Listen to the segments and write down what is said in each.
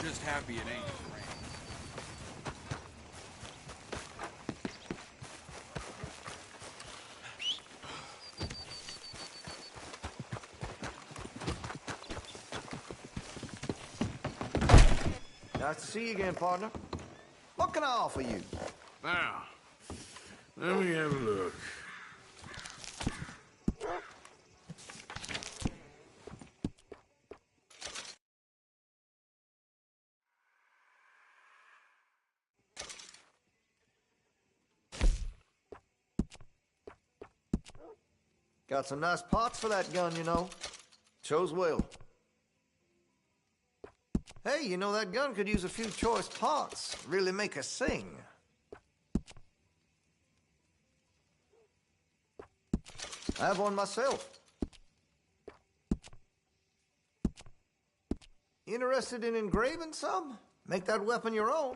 Just happy it ain't rain. Nice to see you again, partner. What can I offer you? Now, let me have a look. Got some nice parts for that gun, you know. Chose well. Hey, you know that gun could use a few choice parts. Really make her sing. I have one myself. Interested in engraving some? Make that weapon your own.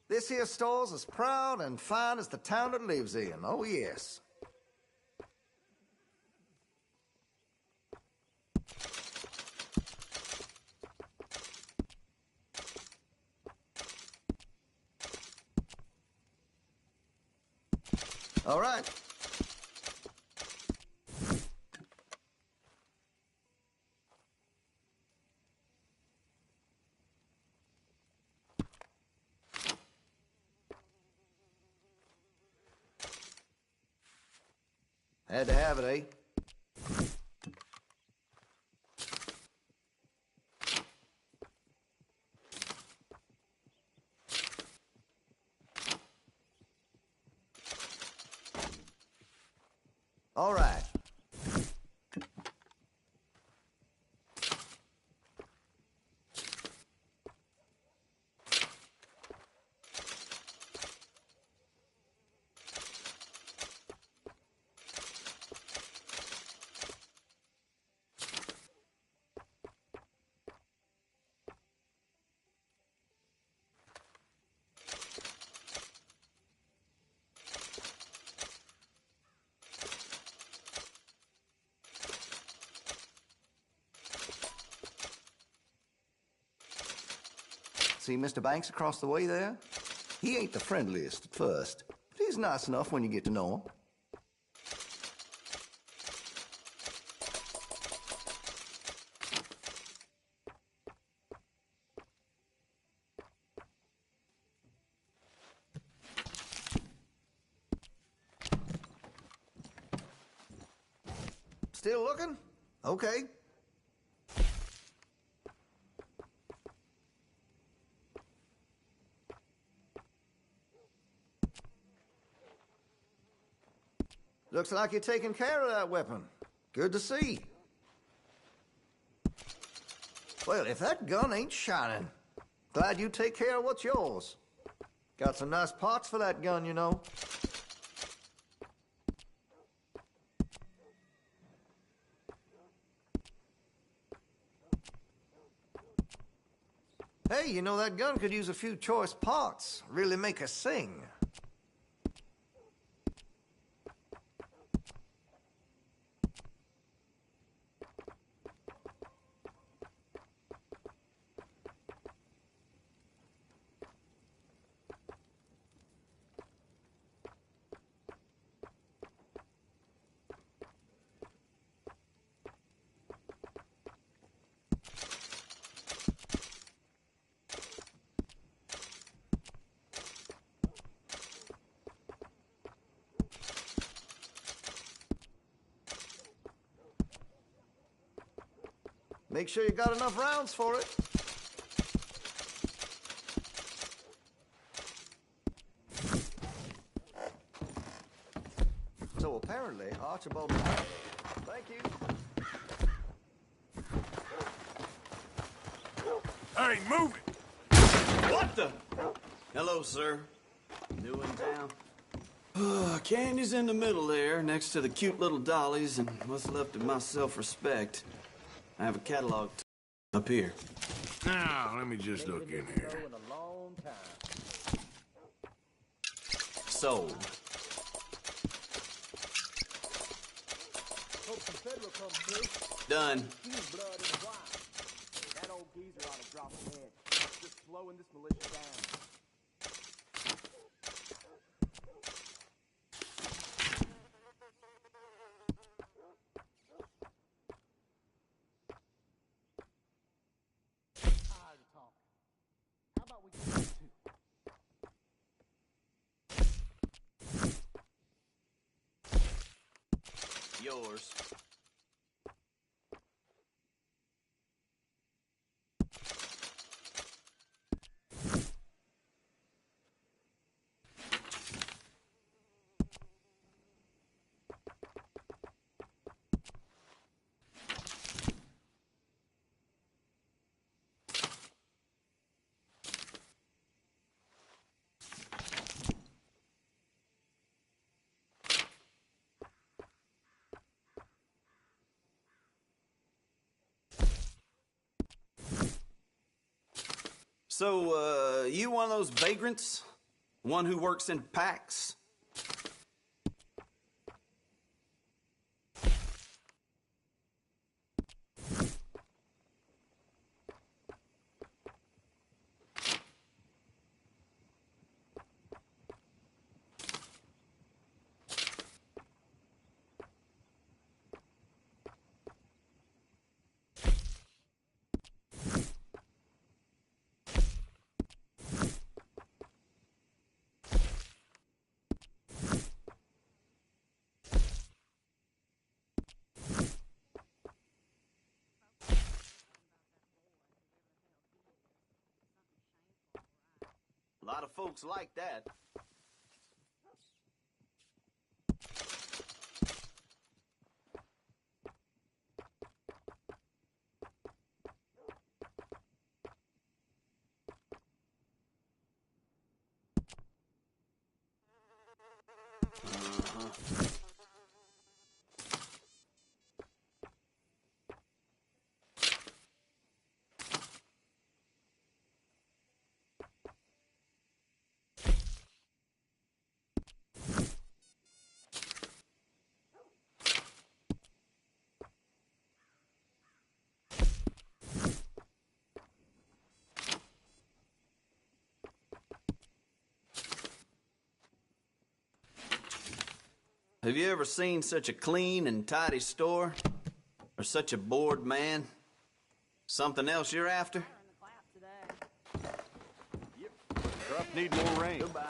This here store's as proud and fine as the town it lives in. Oh, yes. All right. Had to have it, eh? All right. See Mr. Banks across the way there? He ain't the friendliest at first, but he's nice enough when you get to know him. Still looking? Okay. Looks like you're taking care of that weapon. Good to see. Well, if that gun ain't shining, glad you take care of what's yours. Got some nice parts for that gun, you know. Hey, you know that gun could use a few choice parts. Really make her sing. Make sure you got enough rounds for it. So apparently, Archibald... Thank you. Hey, move it! What the? Hello, sir. New in town? Candy's in the middle there, next to the cute little dollies, and what's left of my self-respect. I have a catalog up here. Now, let me just look in here. Sold. Done. That old geezer ought to drop a head. Just slowing this militia down. Tired of talking. How about we get to Yours. So, you one of those vagrants? One who works in packs? A lot of folks like that. Have you ever seen such a clean and tidy store? Or such a bored man? Something else you're after? Truck need more rain. Goodbye.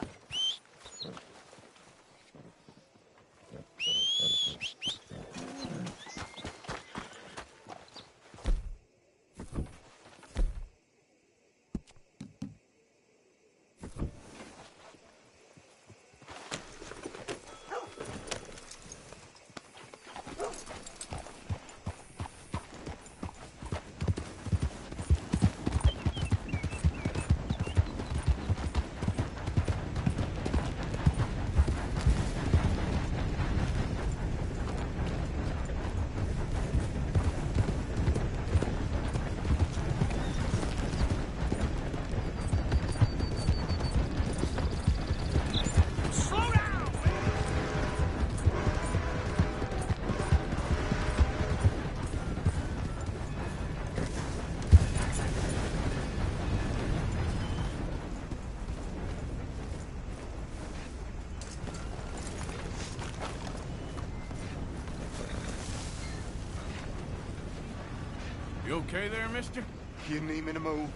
You okay there, mister? You need me to move?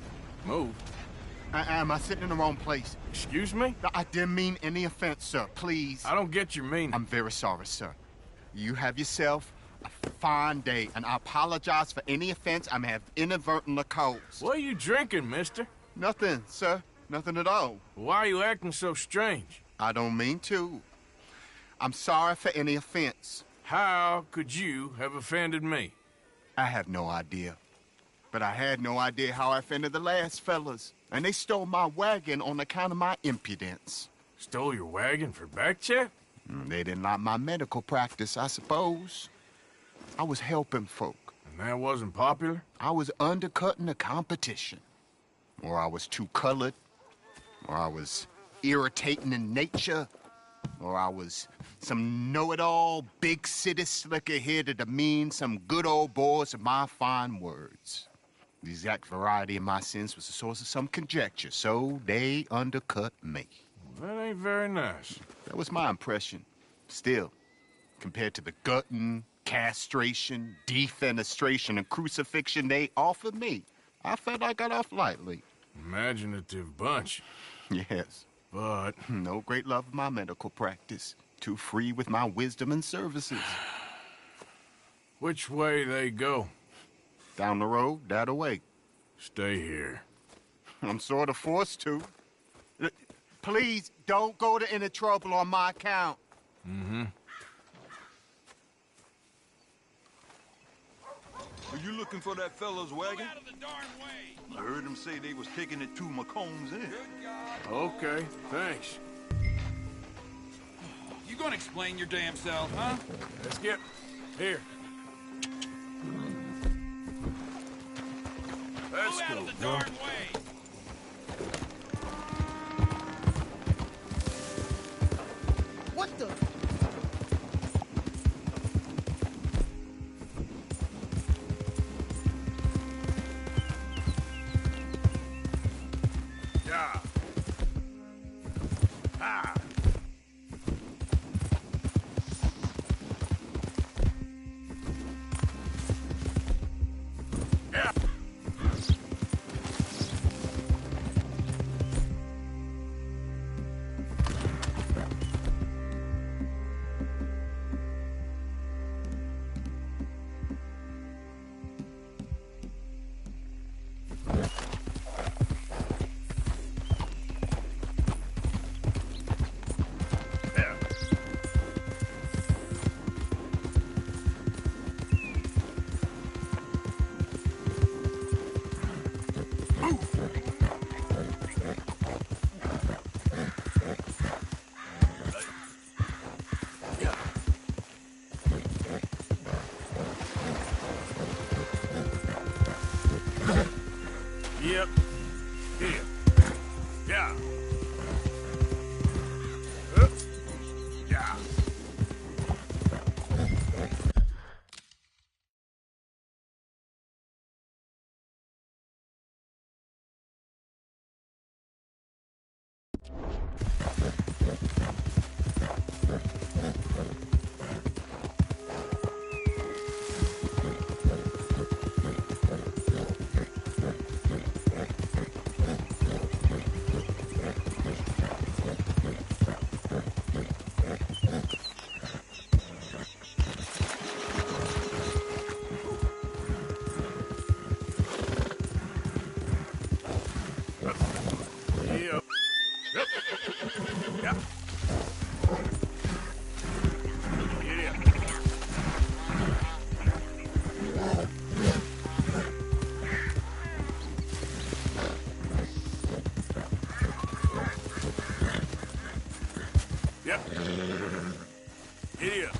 Move. Am I sitting in the wrong place? Excuse me? I didn't mean any offense, sir. Please. I don't get your meaning. I'm very sorry, sir. You have yourself a fine day, and I apologize for any offense I may have inadvertently caused. What are you drinking, mister? Nothing, sir. Nothing at all. Why are you acting so strange? I don't mean to. I'm sorry for any offense. How could you have offended me? I have no idea. But I had no idea how I offended the last fellas. And they stole my wagon on account of my impudence. Stole your wagon for back check? They didn't like my medical practice, I suppose. I was helping folk. And that wasn't popular? I was undercutting the competition. Or I was too colored. Or I was irritating in nature. Or I was some know-it-all, big city slicker here to demean some good old boys of my fine words. The exact variety of my sins was the source of some conjecture, so they undercut me. That ain't very nice. That was my impression. Still, compared to the gutting, castration, defenestration, and crucifixion they offered me, I felt I got off lightly. Imaginative bunch. Yes. But No great love of my medical practice. Too free with my wisdom and services. which way they go? Down the road, that away. Stay here. I'm sort of forced to. Please, don't go to any trouble on my account. Are you looking for that fellow's wagon? Out of the darn way! I heard him say they was taking it to McComb's Inn. Okay, thanks. You gonna explain your damn self, huh? Let's get... Here. Let's Move out go, of the bro. darn way! What the? Yeah. Ah. Yeah. Yeah. Yep. Here. Yeah. Yeah. Yep. Yep. Yep. Yeah. Yep. Idiot.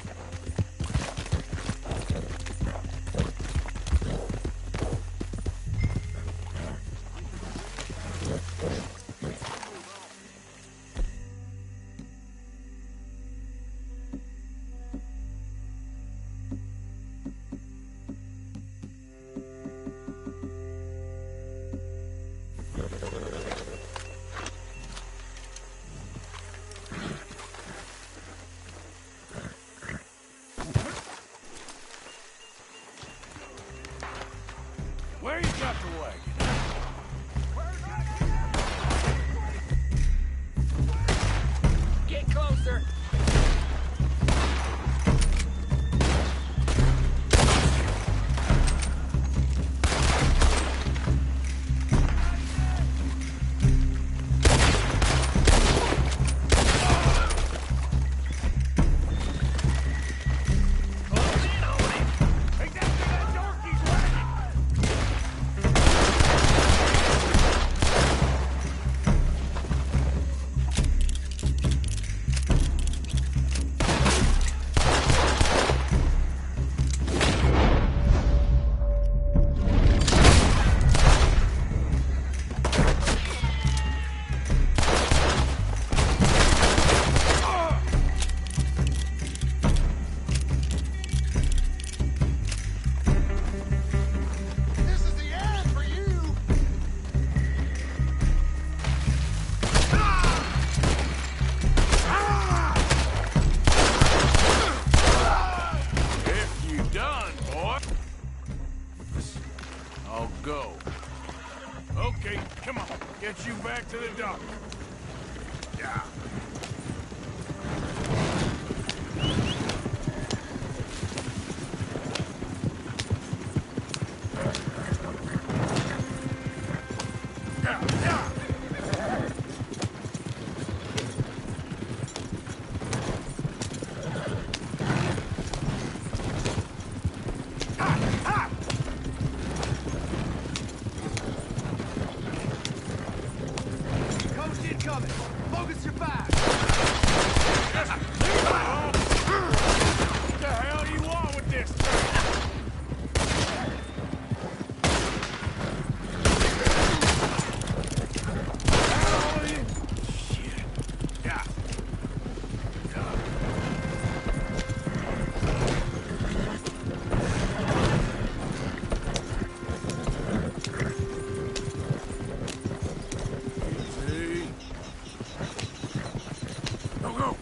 incoming! Focus your fire! What the hell do you want with this? Shit. Yeah. Easy. Go, go.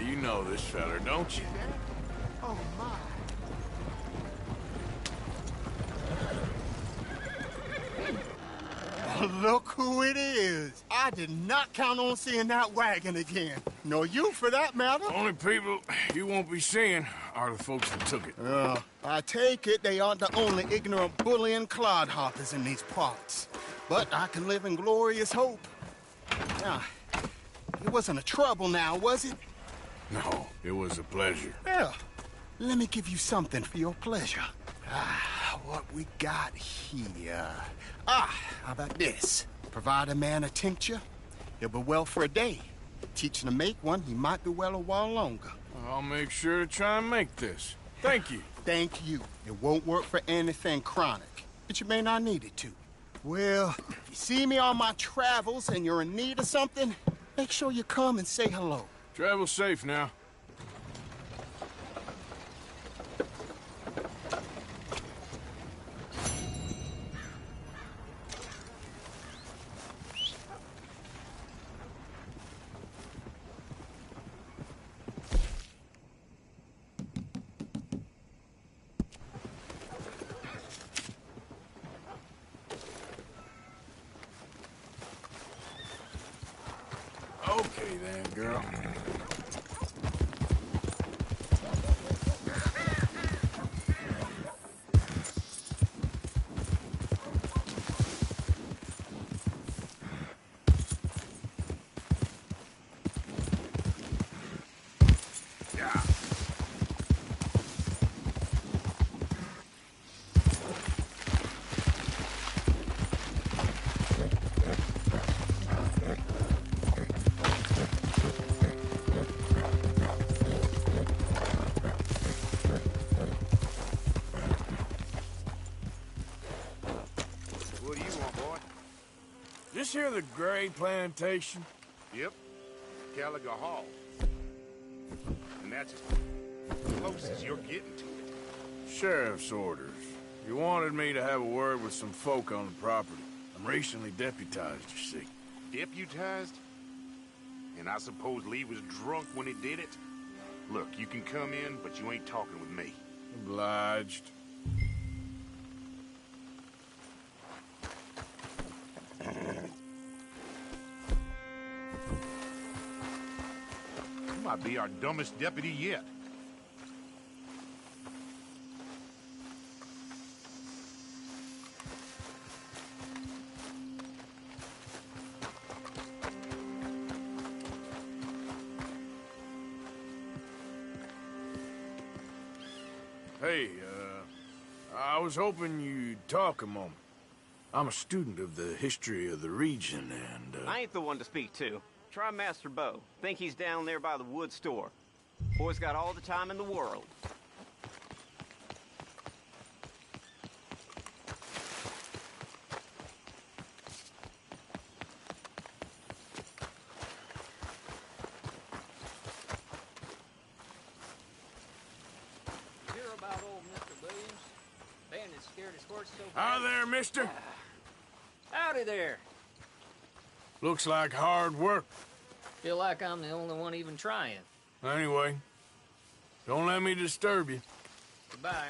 You know this feller, don't you? Oh, my. Look who it is. I did not count on seeing that wagon again. Nor you, for that matter. Only people you won't be seeing are the folks that took it. I take it they aren't the only ignorant bullying clodhoppers in these parts. But I can live in glorious hope. Now, it wasn't a trouble now, was it? No, it was a pleasure. Yeah. Let me give you something for your pleasure. What we got here? How about this? Provide a man a tincture, he'll be well for a day. Teach him to make one, he might be well a while longer. I'll make sure to try and make this. Thank you. Thank you. It won't work for anything chronic, but you may not need it to. Well, if you see me on my travels and you're in need of something, make sure you come and say hello. Travel safe now. Okay then, girl. This here the Gray Plantation? Yep. Gallagher Hall. And that's as close as you're getting to it. Sheriff's orders. You wanted me to have a word with some folk on the property. I'm recently deputized, you see. Deputized? And I suppose Lee was drunk when he did it? Look, you can come in, but you ain't talking with me. Obliged. You might be our dumbest deputy yet. Hey, I was hoping you'd talk a moment. I'm a student of the history of the region, and, I ain't the one to speak to. Try Master Bo. Think he's down there by the wood store. Boy's got all the time in the world. Hear about old Mr. Williams? Bandits scared his horse so Hi bad. there, mister. Howdy there. Looks like hard work. Feel like I'm the only one even trying. Anyway, don't let me disturb you. Goodbye.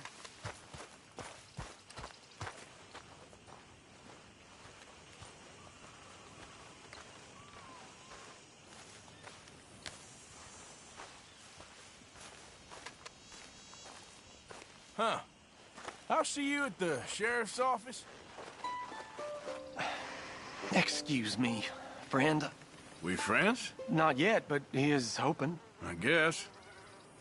Huh. I'll see you at the sheriff's office. Excuse me, friend. We friends? Not yet, but he is hoping. I guess.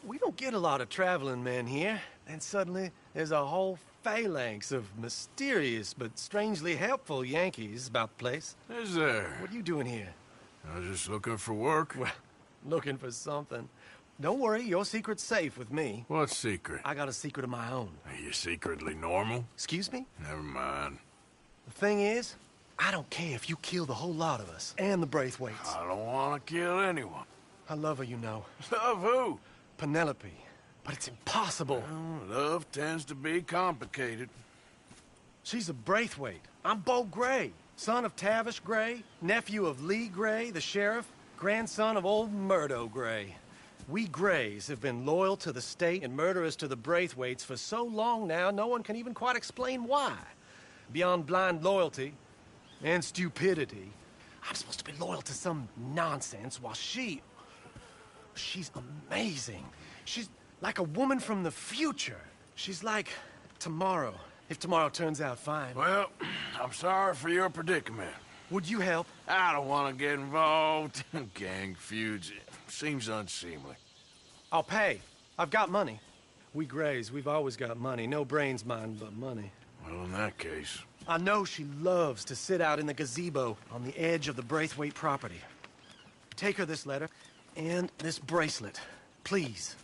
We don't get a lot of traveling men here, and suddenly there's a whole phalanx of mysterious but strangely helpful Yankees about the place. Is there? What are you doing here? I was just looking for work. Well, looking for something. Don't worry, your secret's safe with me. What secret? I got a secret of my own. Are you secretly normal? Excuse me? Never mind. The thing is, I don't care if you kill the whole lot of us, and the Braithwaites. I don't want to kill anyone. I love her, you know. Love who? Penelope. But it's impossible. Well, love tends to be complicated. She's a Braithwaite. I'm Bo Gray, son of Tavish Gray, nephew of Lee Gray, the sheriff, grandson of old Murdo Gray. We Grays have been loyal to the state and murderers to the Braithwaites for so long now, no one can even quite explain why. Beyond blind loyalty and stupidity, I'm supposed to be loyal to some nonsense while she's amazing. She's like a woman from the future. She's like tomorrow, if tomorrow turns out fine. Well, I'm sorry for your predicament. Would you help? I don't want to get involved in gang feuds. It seems unseemly. I'll pay. I've got money. We Grays, we've always got money. No brains, mind, but money. Well, in that case... I know she loves to sit out in the gazebo on the edge of the Braithwaite property. Take her this letter and this bracelet, please.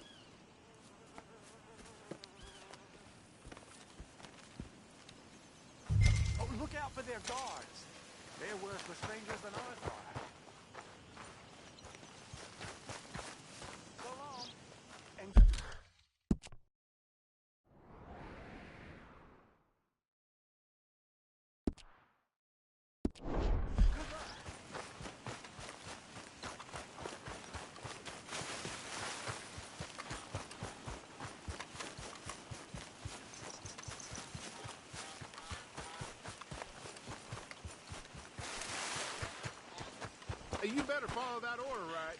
Oh, look out for their guards. They're worse for strangers than I thought. So long. And... You better follow that order, right?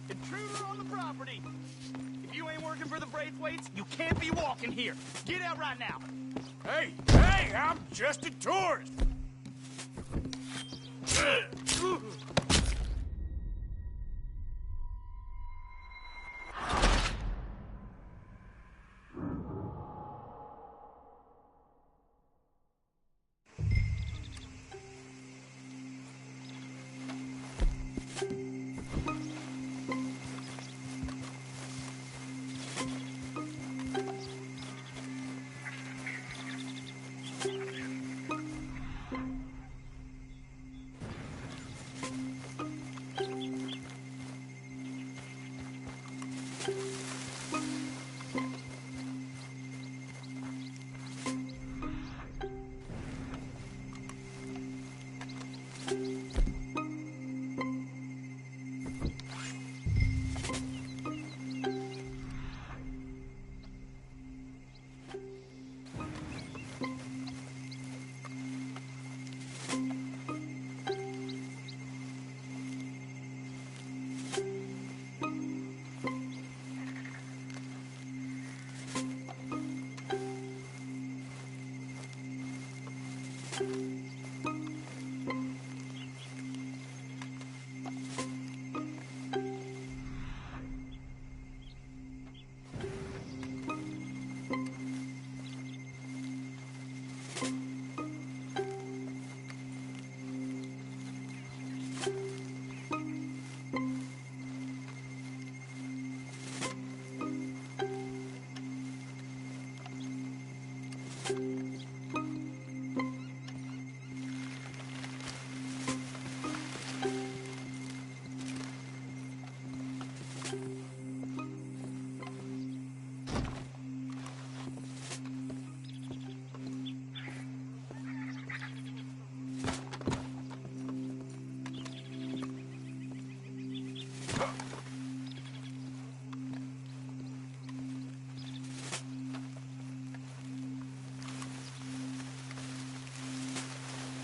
Intruder on the property! If you ain't working for the Braithwaites, you can't be walking here. Get out right now. Hey, hey, I'm just a tourist.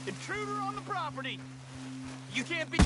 Intruder on the property! You can't be...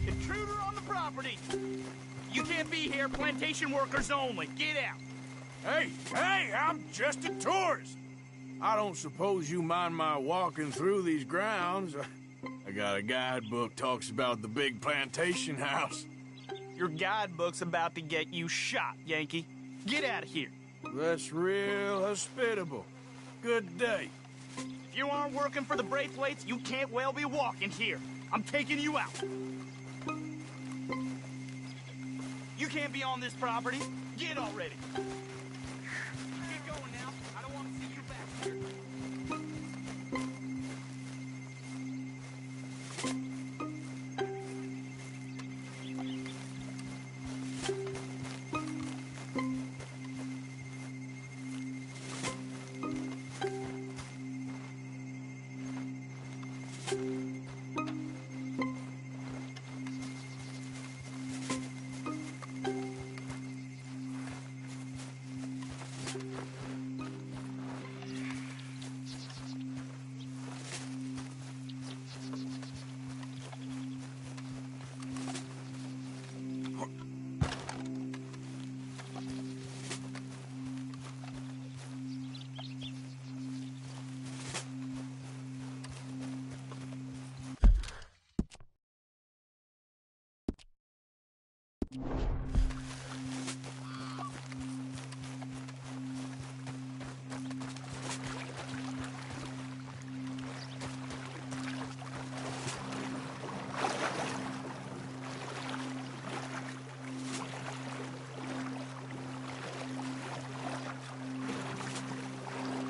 Intruder on the property! You can't be here, plantation workers only. Get out! Hey, hey, I'm just a tourist. I don't suppose you mind my walking through these grounds. I got a guidebook talks about the big plantation house. Your guidebook's about to get you shot, Yankee. Get out of here. That's real hospitable. Good day. If you aren't working for the Braithwaites, you can't well be walking here. I'm taking you out. You can't be on this property. Get already. Get going now. I don't want to see you back here.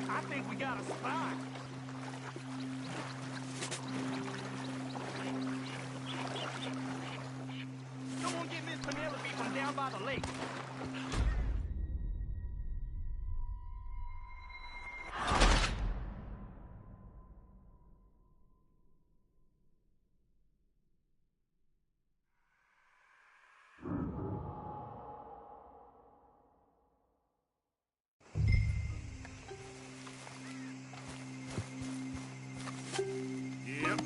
I think we got a spot. Someone get Miss Penelope from down by the lake. Yep.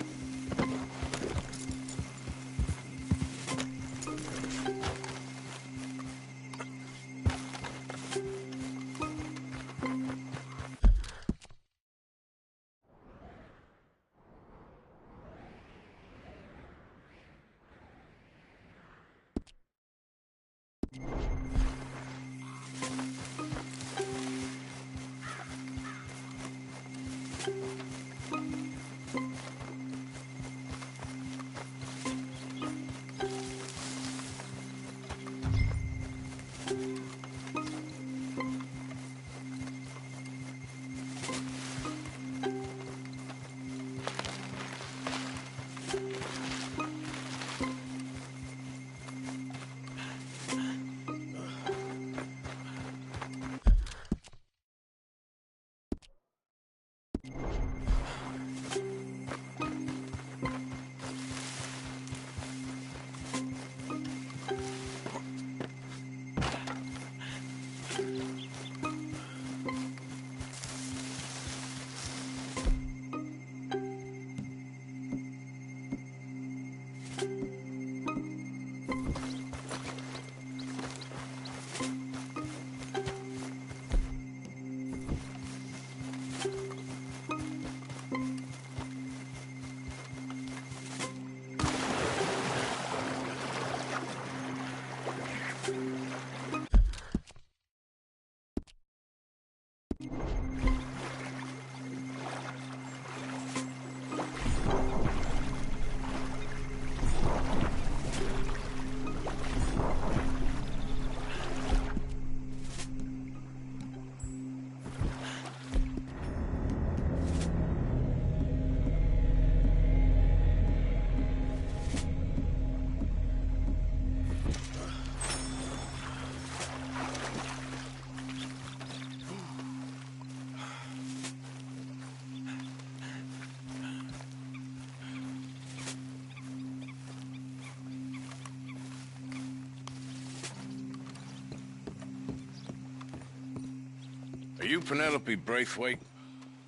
Are you Penelope Braithwaite?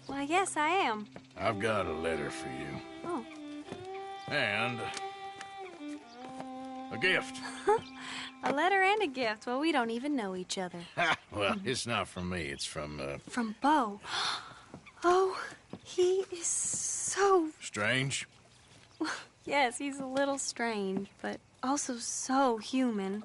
Why, yes, I am. I've got a letter for you. Oh. And a gift. A letter and a gift. Well, we don't even know each other. Well, it's not from me. It's from, From Beau. Oh, he is so... Strange? Yes, he's a little strange, but also so human.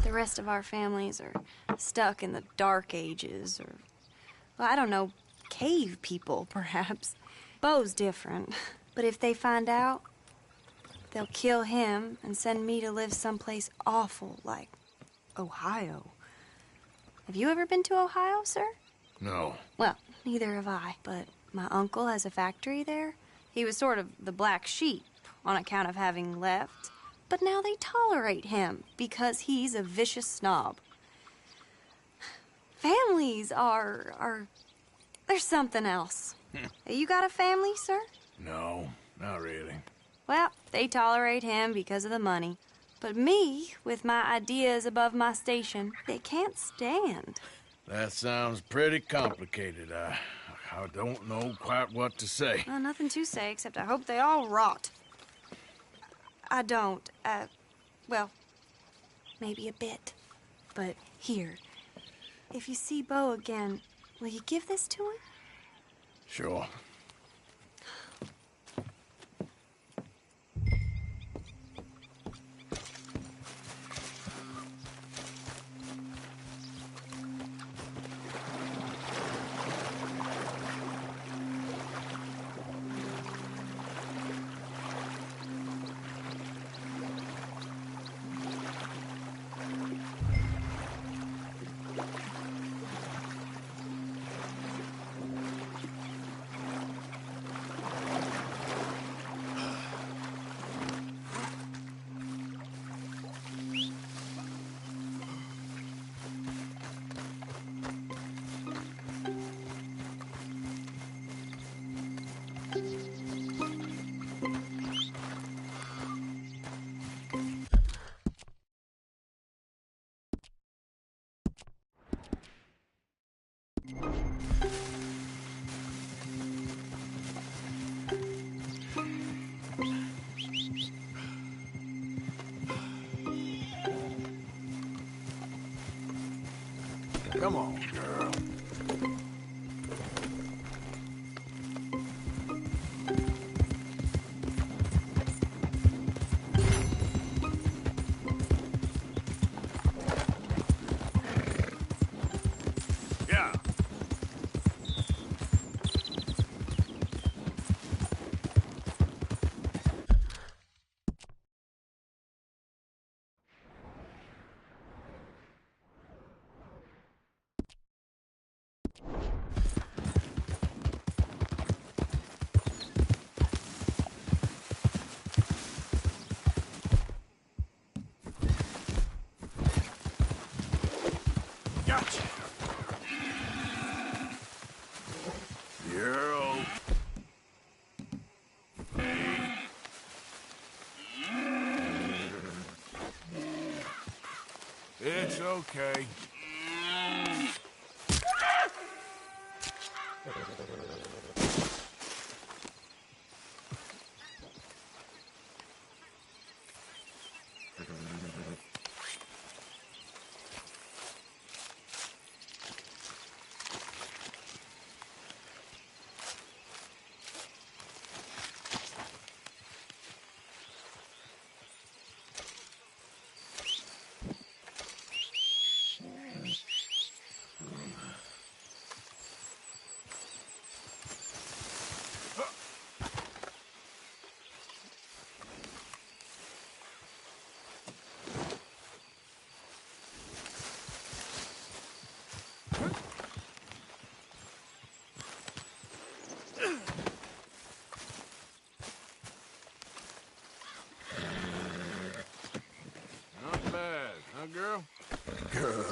The rest of our families are stuck in the Dark Ages, or, well, I don't know, cave people, perhaps. Beau's different. But if they find out, they'll kill him and send me to live someplace awful like Ohio. Have you ever been to Ohio, sir? No. Well, neither have I, but my uncle has a factory there. He was sort of the black sheep on account of having left, but now they tolerate him because he's a vicious snob. Families are there's something else. You got a family, sir? No, not really. Well, they tolerate him because of the money. But me, with my ideas above my station, they can't stand. That sounds pretty complicated. I don't know quite what to say. Well, nothing to say, except I hope they all rot. I don't. Well, maybe a bit. But here, if you see Beau again, will you give this to him? Sure. Come on, girl. Yeah. Gotcha. Girl. It's okay. Not bad, huh, girl? Girl.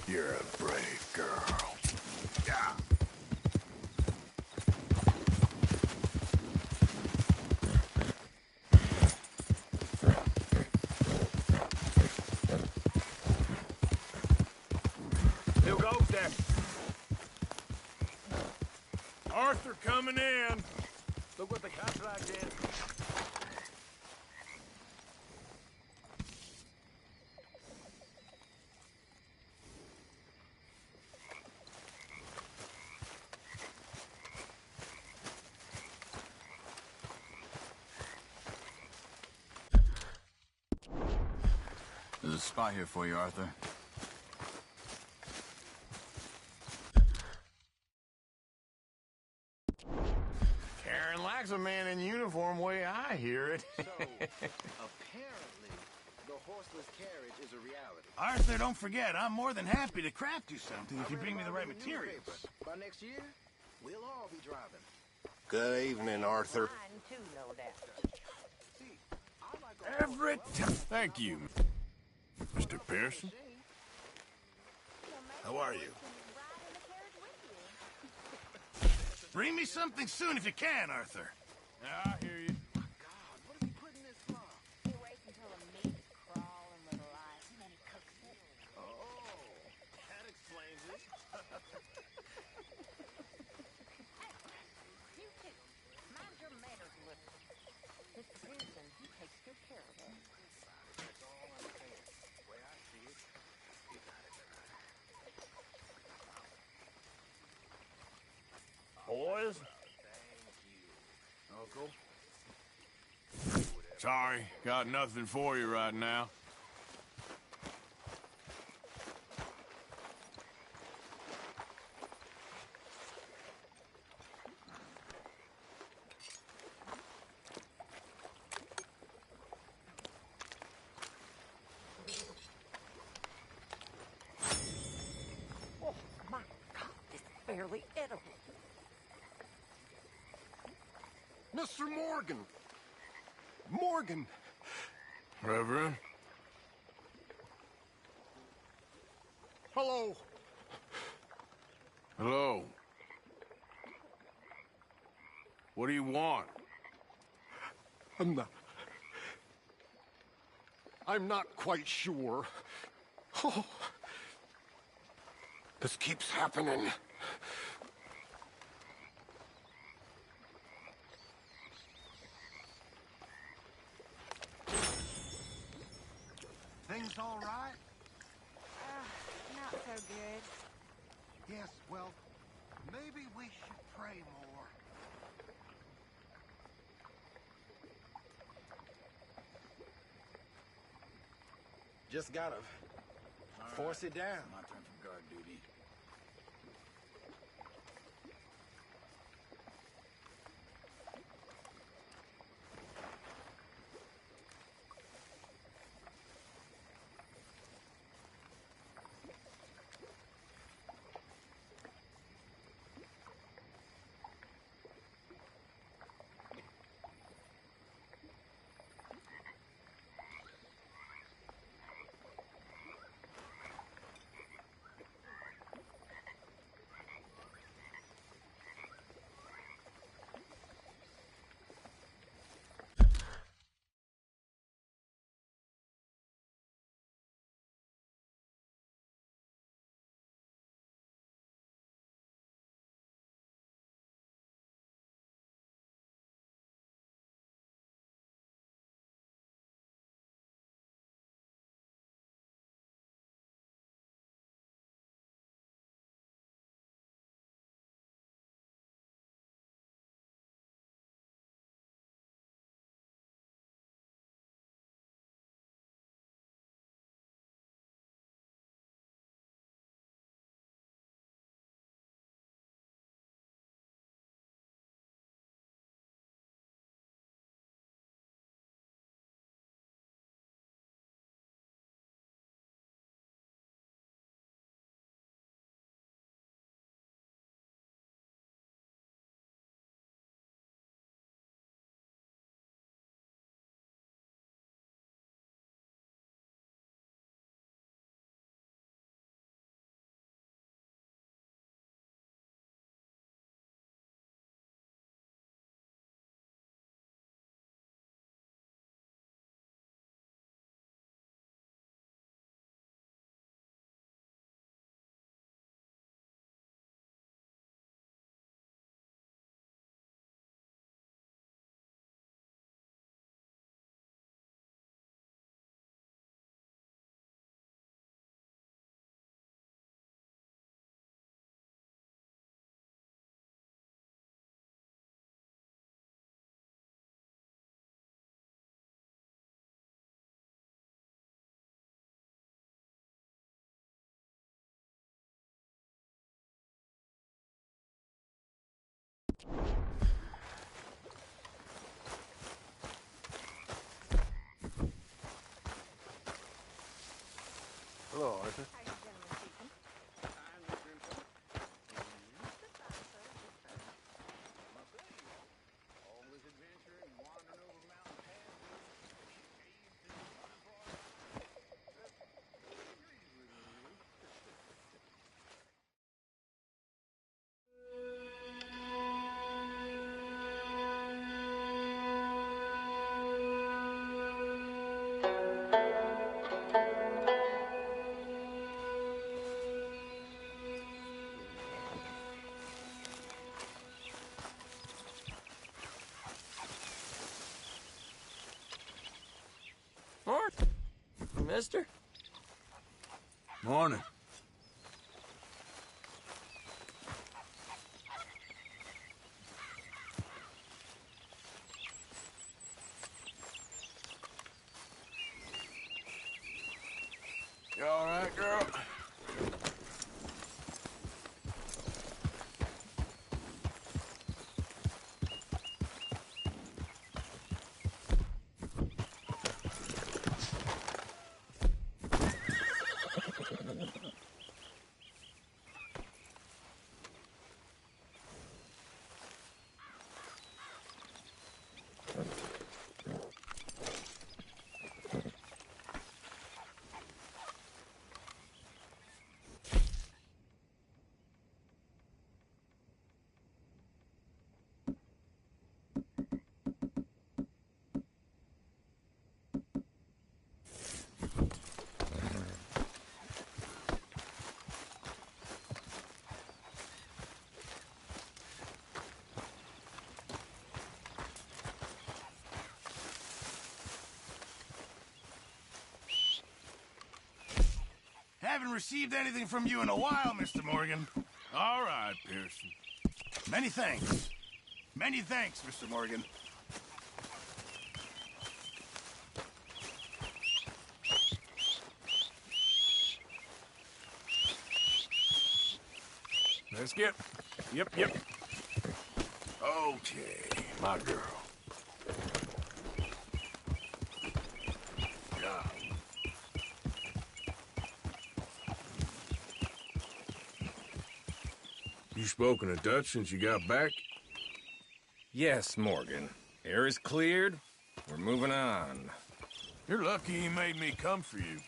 You're a brave girl. Yeah. Who goes there? Arthur coming in. Look what the contract is. There's a spot here for you, Arthur. Karen likes a man in uniform, way I hear it. So, apparently, the horseless carriage is a reality. Arthur, don't forget, I'm more than happy to craft you something if you bring me the right materials. By next year, we'll all be driving. Good evening, Arthur. Everett, thank you, Mr. Pearson. How are you? Bring me something soon if you can, Arthur. I hear you. Boys? Uncle? Sorry, got nothing for you right now. Oh, my God, it's barely edible. Mr. Morgan! Morgan! Reverend? Hello! Hello. What do you want? I'm not quite sure. Oh, this keeps happening. Things all right? Not so good. Yes, well, maybe we should pray more. Just gotta force it down. My turn for guard duty. mister. Morning. You all right, girl? Haven't received anything from you in a while, Mr. Morgan. All right, Pearson. Many thanks. Many thanks, Mr. Morgan. Let's get... Yep. Okay, my girl. Yeah. You spoken to Dutch since you got back? Yes, Morgan. Air is cleared. We're moving on. You're lucky he made me come for you.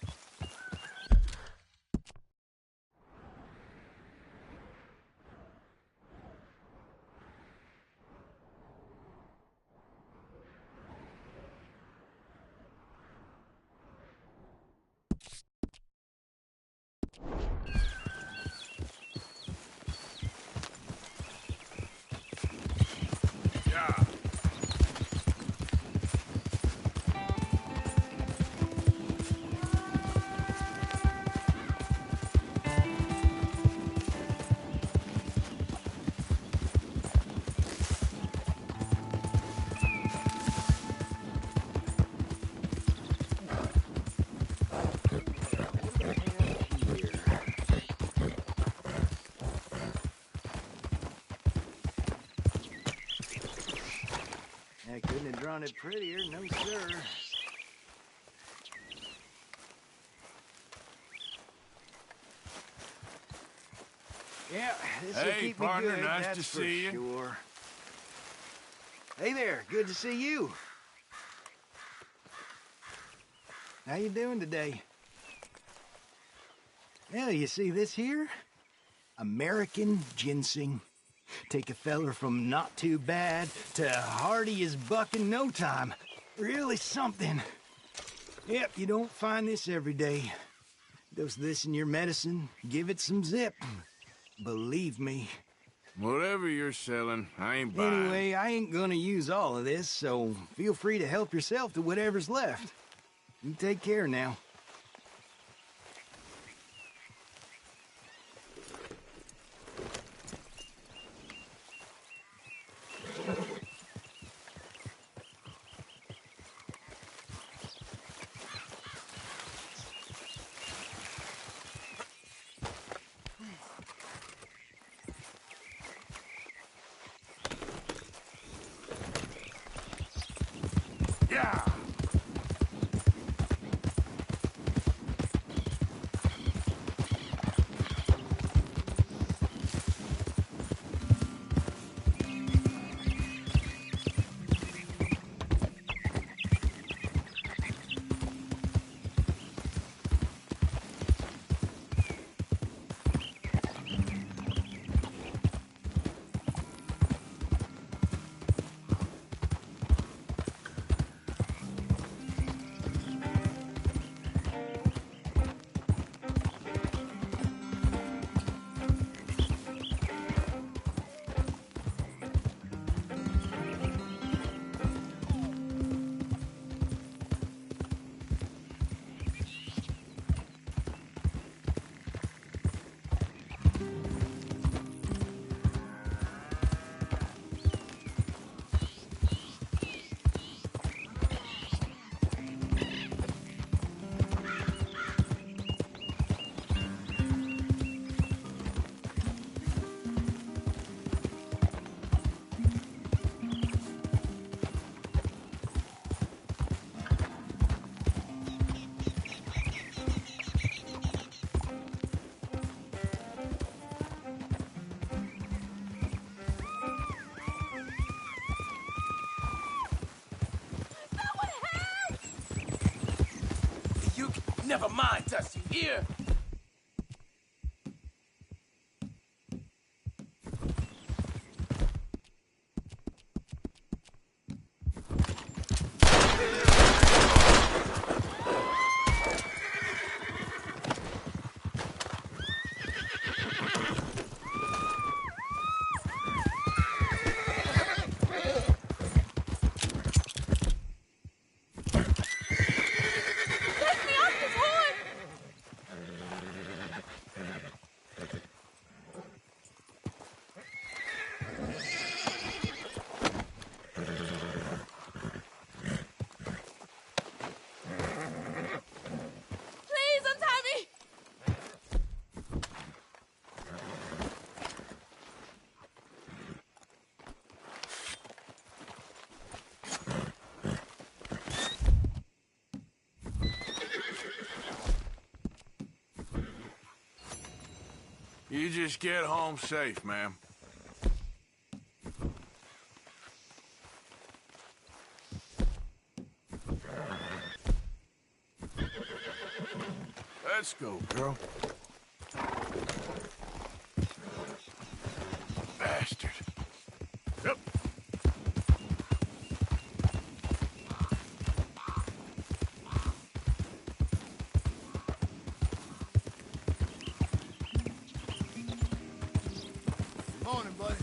I couldn't have drawn it prettier, no sir. Yeah, this'll Hey, keep me partner, good, nice that's to for see you. sure. Hey there, good to see you. How you doing today? Well, you see this here? American ginseng. Take a feller from not too bad to hardy as buck in no time. Really something. Yep, you don't find this every day. Dose this in your medicine, give it some zip. Believe me. Whatever you're selling, I ain't buying. Anyway, I ain't gonna use all of this, so feel free to help yourself to whatever's left. You take care now. Yeah! Never mind, Dusty. Here. Please untie me! You just get home safe, ma'am. Let's go, girl. Bastard. Yep. Morning, buddy.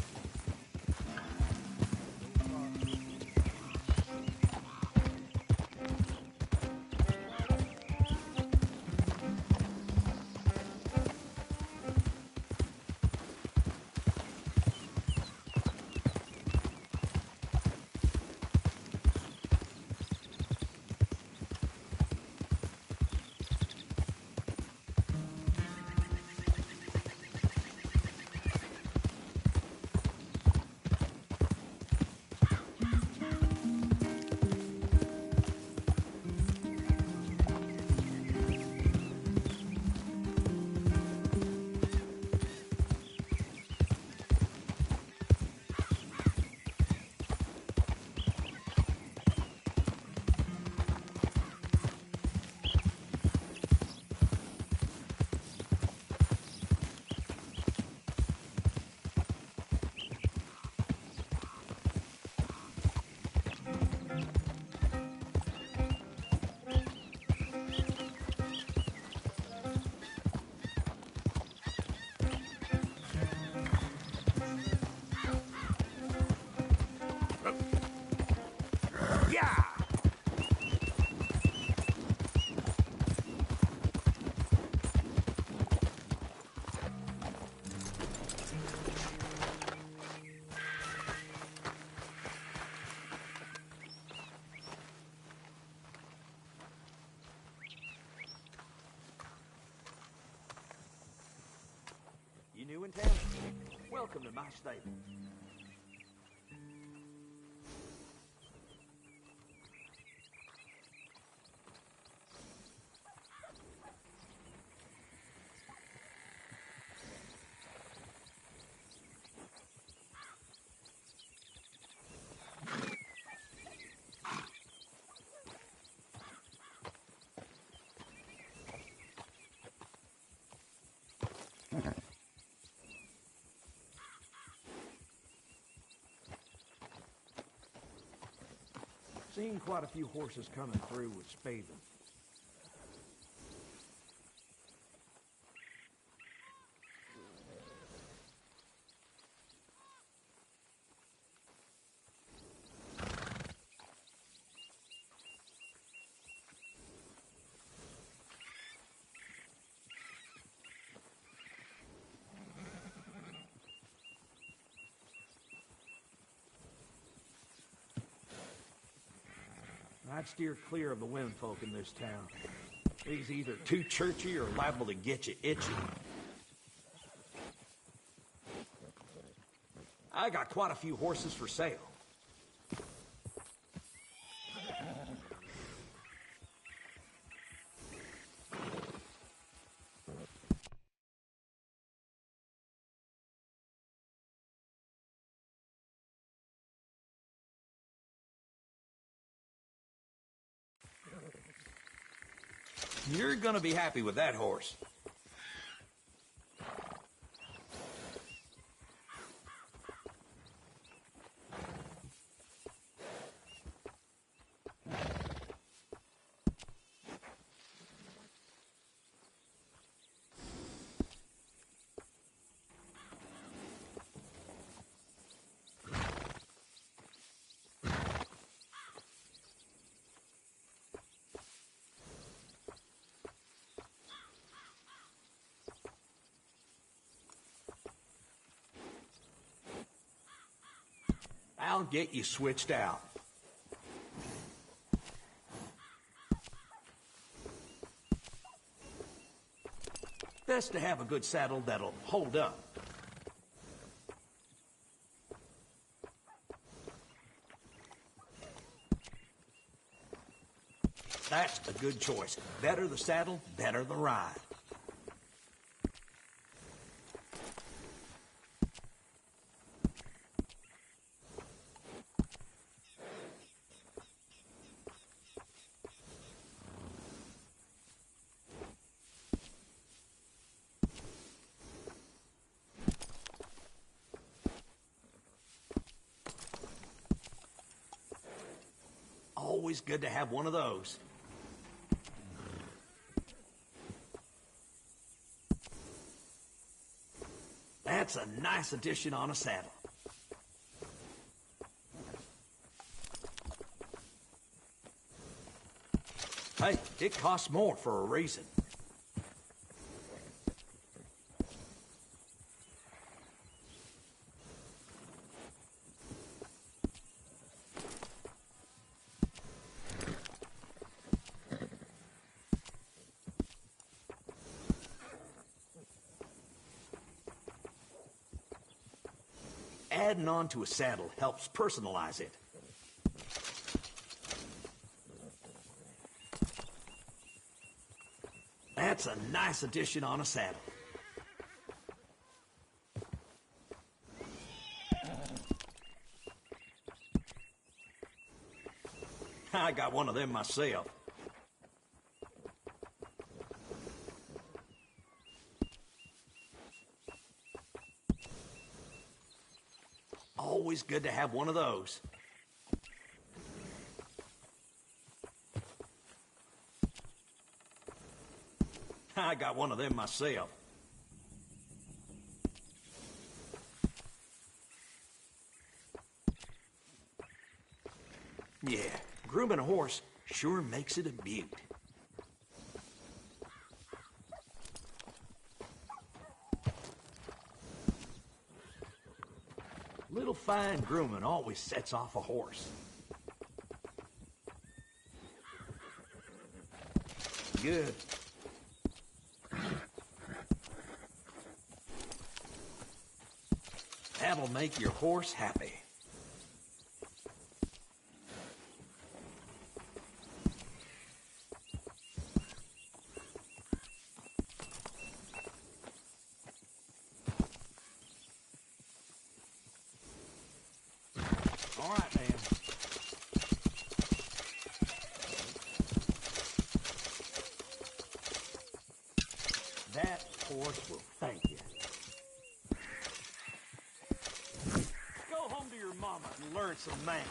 You new in town? Welcome to my stable. Seen quite a few horses coming through with Spaven. I'd steer clear of the womenfolk in this town. He's either too churchy or liable to get you itchy. I got quite a few horses for sale. You're gonna be happy with that horse. I'll get you switched out. Best to have a good saddle that'll hold up. That's a good choice. Better the saddle, better the ride. Always good to have one of those. That's a nice addition on a saddle. Hey, it costs more for a reason. Adding on to a saddle helps personalize it. That's a nice addition on a saddle. I got one of them myself. Always good to have one of those. I got one of them myself. Yeah, grooming a horse sure makes it a beaut. Little fine grooming always sets off a horse. Good. That'll make your horse happy. All right, man. That horse will thank you. Go home to your mama and learn some manners.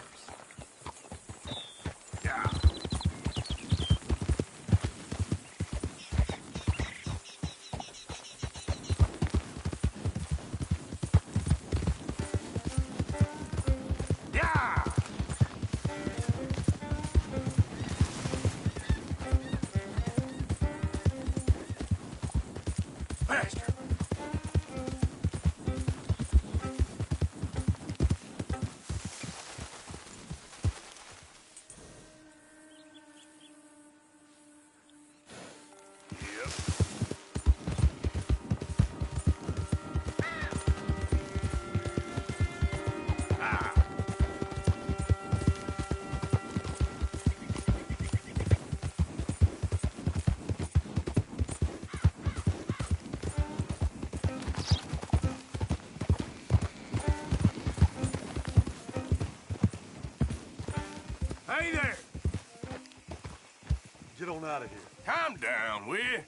Hey there! Did get on out of here. Calm down, will you?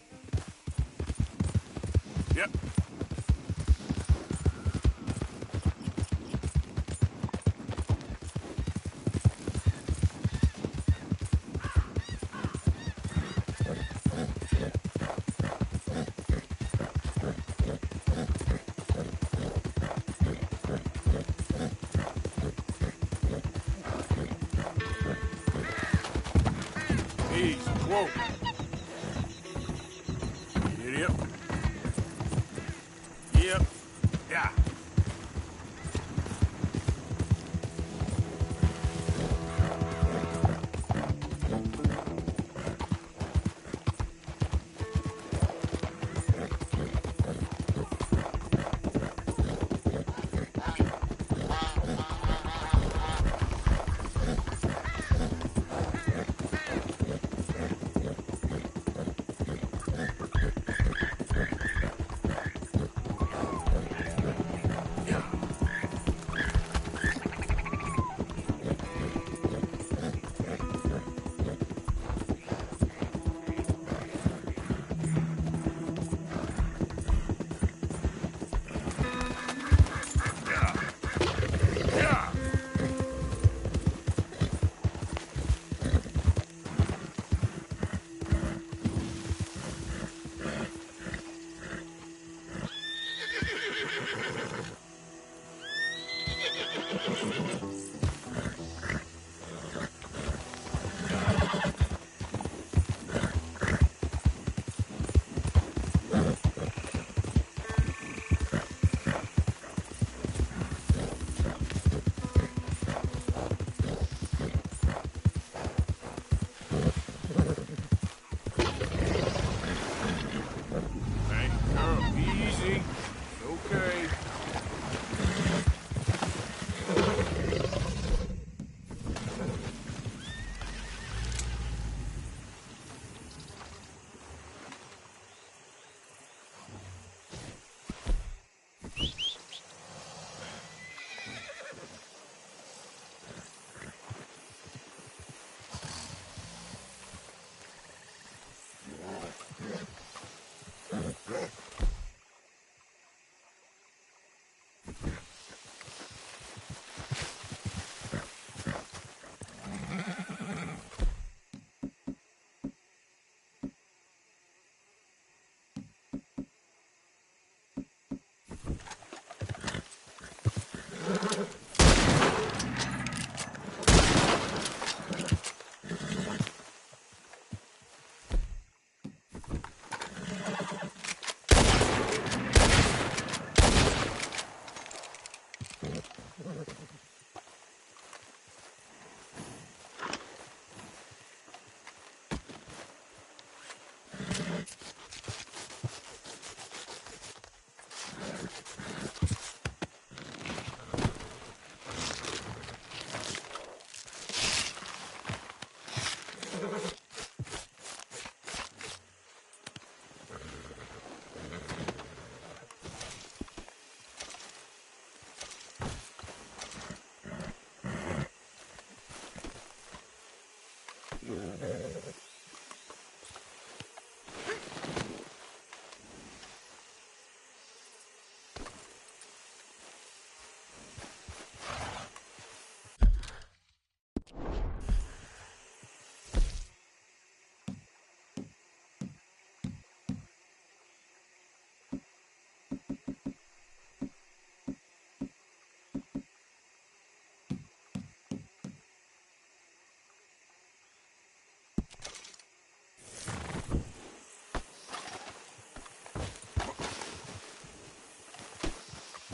Yep. Easy. Whoa. Yep. Yep. Yeah. Easy. Okay.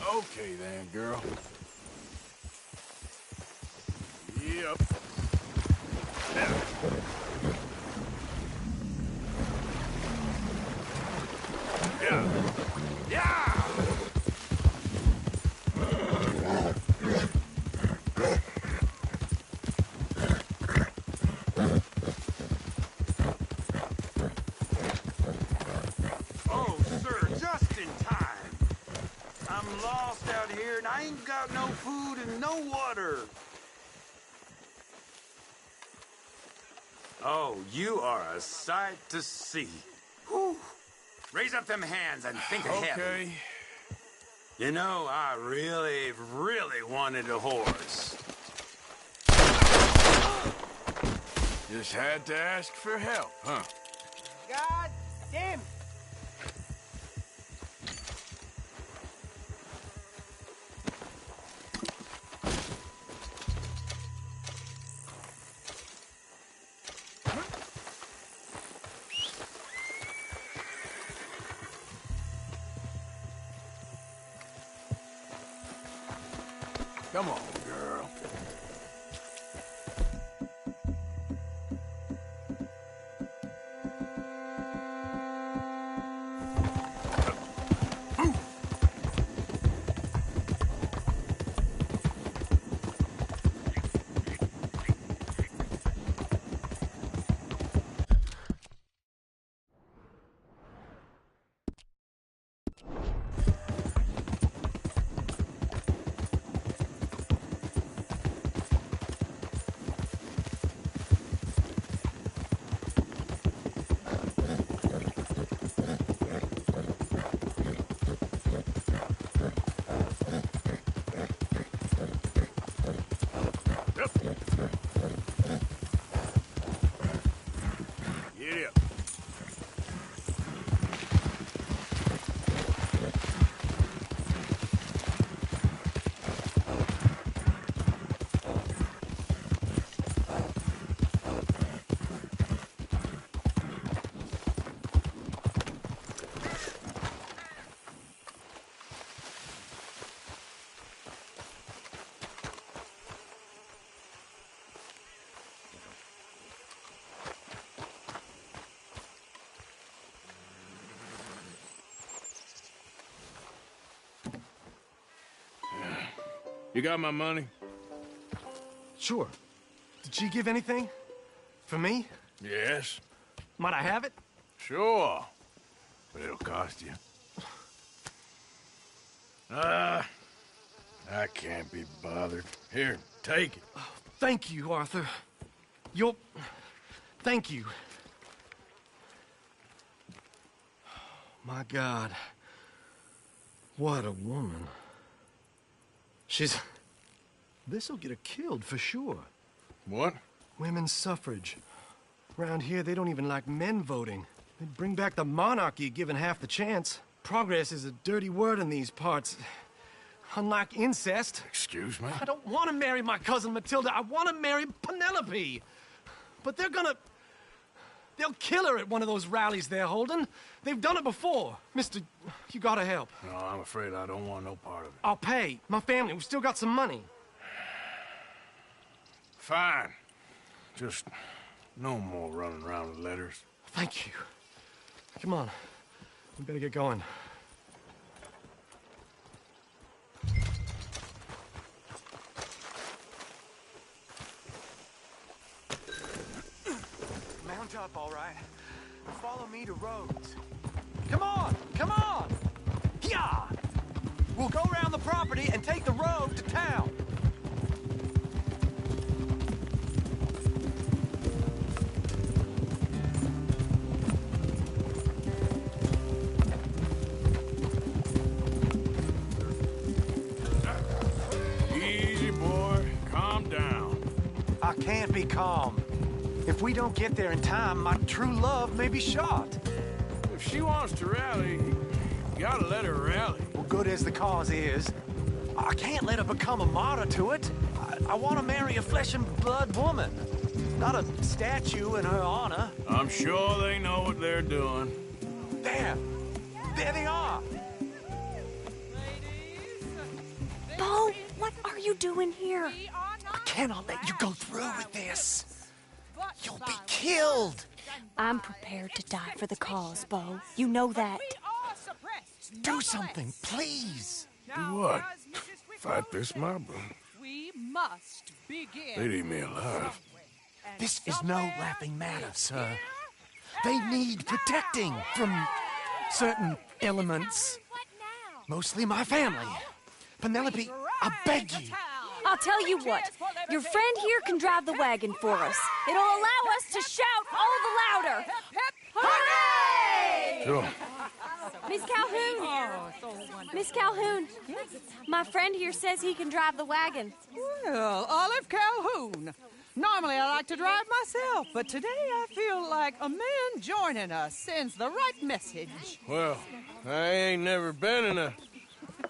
Okay then, girl. Yep. Yeah. Yeah. Oh, sir, just in time. I'm lost out here and I ain't got no food and no water. Oh, you are a sight to see. Whew. Raise up them hands and think of heaven. Okay. You know, I really, really wanted a horse. Just had to ask for help, huh? God damn it. Come on, girl. You got my money? Sure. Did she give anything? For me? Yes. Might I have it? Sure. But it'll cost you. I can't be bothered. Here, take it. Oh, thank you, Arthur. Thank you. My God. What a woman. This'll get her killed for sure. What? Women's suffrage. Around here, they don't even like men voting. They'd bring back the monarchy given half the chance. Progress is a dirty word in these parts. Unlike incest. Excuse me? I don't want to marry my cousin Matilda. I want to marry Penelope. But they'll kill her at one of those rallies they're holding. They've done it before. Mister, you gotta help. No, I'm afraid I don't want no part of it. I'll pay. My family, we've still got some money. Fine. Just no more running around with letters. Thank you. Come on. We better get going. Mount up, all right? Follow me to Rhodes. Come on! Come on! Yeah! We'll go around the property and take the road to town. Easy, boy. Calm down. I can't be calm. If we don't get there in time, my true love may be shot. If she wants to rally, you gotta let her rally. Well, good as the cause is, I can't let her become a martyr to it. I want to marry a flesh and blood woman, not a statue in her honor. I'm sure they know what they're doing. There they are. Bo, what are you doing here? I cannot let you go through with this. You'll be killed. I'm prepared to die for the cause, Bo. You know that. Do something, please. Do what? Fight this mob? We must begin. They'd eat me alive. This is no laughing matter, sir. They need protecting from certain elements. Mostly my family. Penelope, I beg you. I'll tell you what. Your friend here can drive the wagon for us. It'll allow us to shout all the louder. Hooray! Sure. Miss Calhoun! Miss Calhoun! My friend here says he can drive the wagon. Well, Olive Calhoun. Normally I like to drive myself, but today I feel like a man joining us sends the right message. Well, I ain't never been in a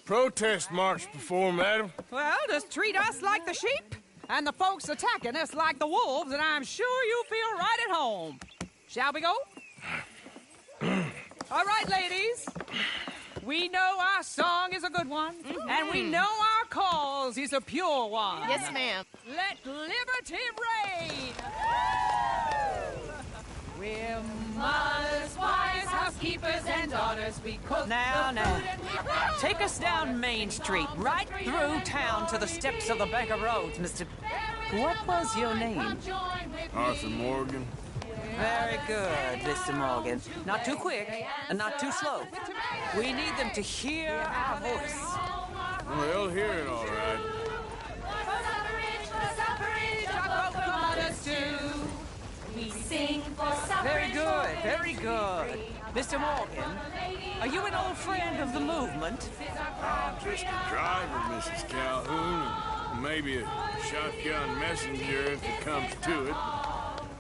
protest march before, madam. Well, just treat us like the sheep, and the folks attacking us like the wolves, and I'm sure you'll feel right at home. Shall we go? All right, ladies. We know our song is a good one, and we know our cause is a pure one. Yes, ma'am. Let liberty reign! We're mothers, wives, housekeepers, and daughters. We cook Now, the now. food and we Take us down Main Street, right through town to the steps of the Bank of Rhodes, Mr. What was your name? Arthur Morgan. Very good, Mr. Morgan. Not too quick and not too slow. We need them to hear our voice. Well, they'll hear it all right. We sing for Very good, very good. Mr. Morgan, are you an old friend of the movement? I'm just a driver, Mrs. Calhoun, and maybe a shotgun messenger if it comes to it.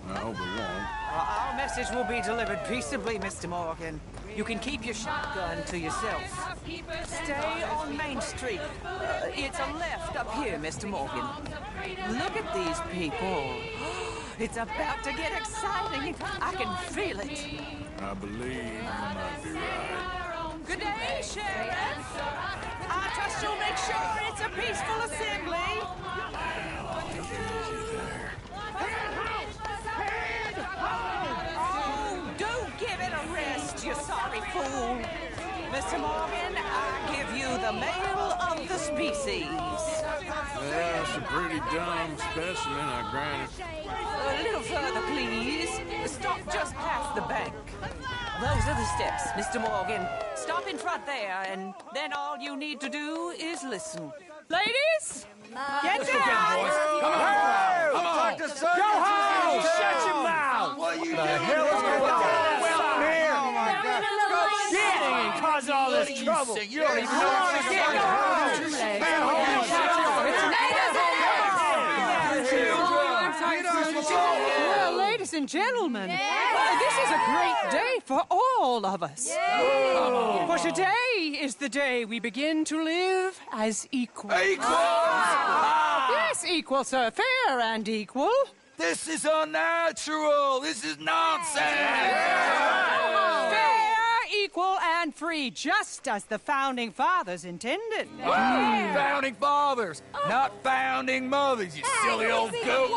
I hope it won't. Our message will be delivered peaceably, Mr. Morgan. You can keep your shotgun to yourself. Stay on Main Street. It's a left up here, Mr. Morgan. Look at these people. It's about to get exciting. I can feel it. I believe you might be right. Good day, Sheriff. I trust you'll make sure it's a peaceful assembly. Oh, do give it a rest, you sorry fool. Mr. Morgan, I give you the male of the species. That's a pretty dumb specimen, I grant it. A little further, please. Stop just past the bank. Those are the steps, Mr. Morgan. Stop in front there, and then all you need to do is listen. Ladies, get down! Come on! Come on! Go home! Shut your mouth! What you the hell is going on? Well, here! Oh, my God. Go shit! And cause all this trouble. You don't even know how to get home! Well, ladies and gentlemen, this is a great day for all of us. For today is the day we begin to live as equals. Yes, equal, sir. Fair and equal. This is unnatural. This is nonsense. Fair, equal, and free, just as the Founding Fathers intended. Founding fathers, not founding mothers, you silly old goat.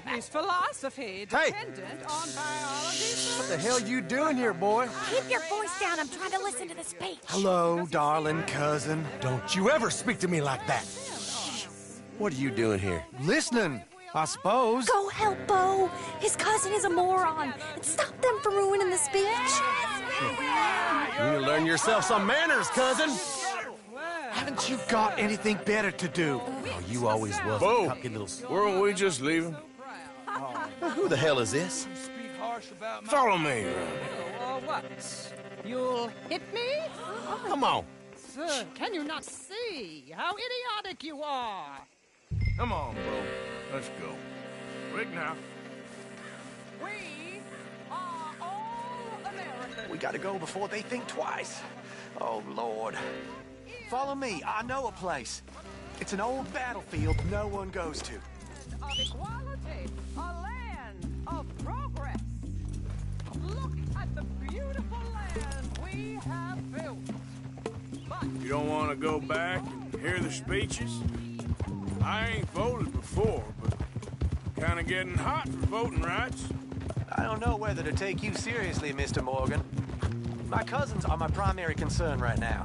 His philosophy dependent on biology. What the hell you doing here, boy? Keep your voice down. I'm trying to listen to the speech. Hello, darling cousin. Don't you ever speak to me like that. What are you doing here? Listening, I suppose. Go help Bo. His cousin is a moron. And stop them from ruining the speech. You need to learn yourself some manners, cousin. Haven't you got anything better to do? Oh, you always was. Bo, weren't we just leaving? Who the hell is this? Follow me. What? You'll hit me? Come on. Sir, can you not see how idiotic you are? Come on, Bo. Let's go. Quick now. We are all Americans. We gotta go before they think twice. Oh, Lord. Follow me. I know a place. It's an old battlefield no one goes to. Of equality, a land of progress. Look at the beautiful land we have built. You don't want to go back and hear the speeches? I ain't voted before, but kind of getting hot for voting rights. I don't know whether to take you seriously, Mr. Morgan. My cousins are my primary concern right now.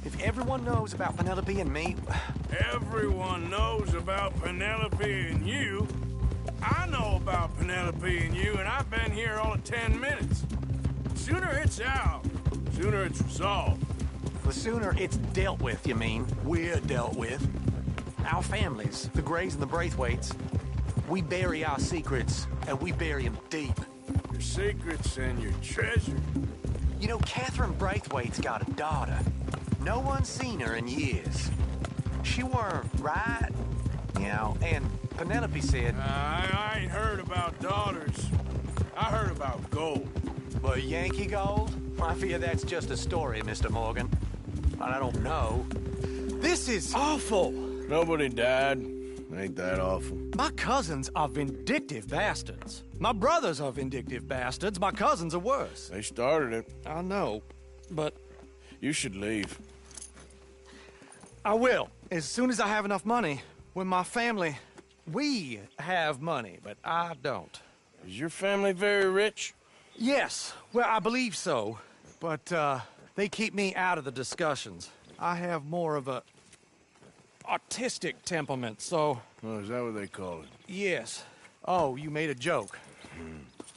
If everyone knows about Penelope and me... Everyone knows about Penelope and you. I know about Penelope and you, and I've been here all of 10 minutes. Sooner it's out, sooner it's resolved. The sooner it's dealt with, you mean, we're dealt with. Our families, the Grays and the Braithwaites, we bury our secrets, and we bury them deep. Your secrets and your treasure. You know, Catherine Braithwaite's got a daughter. No one's seen her in years. She weren't right, you know, and Penelope said... I ain't heard about daughters. I heard about gold. But Yankee gold? I fear that's just a story, Mr. Morgan. I don't know. This is awful. Nobody died. Ain't that awful. My cousins are vindictive bastards. My brothers are vindictive bastards. My cousins are worse. They started it. I know, but... You should leave. I will, as soon as I have enough money. When my family... We have money, but I don't. Is your family very rich? Yes, well, I believe so. But, they keep me out of the discussions. I have more of a... artistic temperament, so... Oh, is that what they call it? Yes. Oh, you made a joke.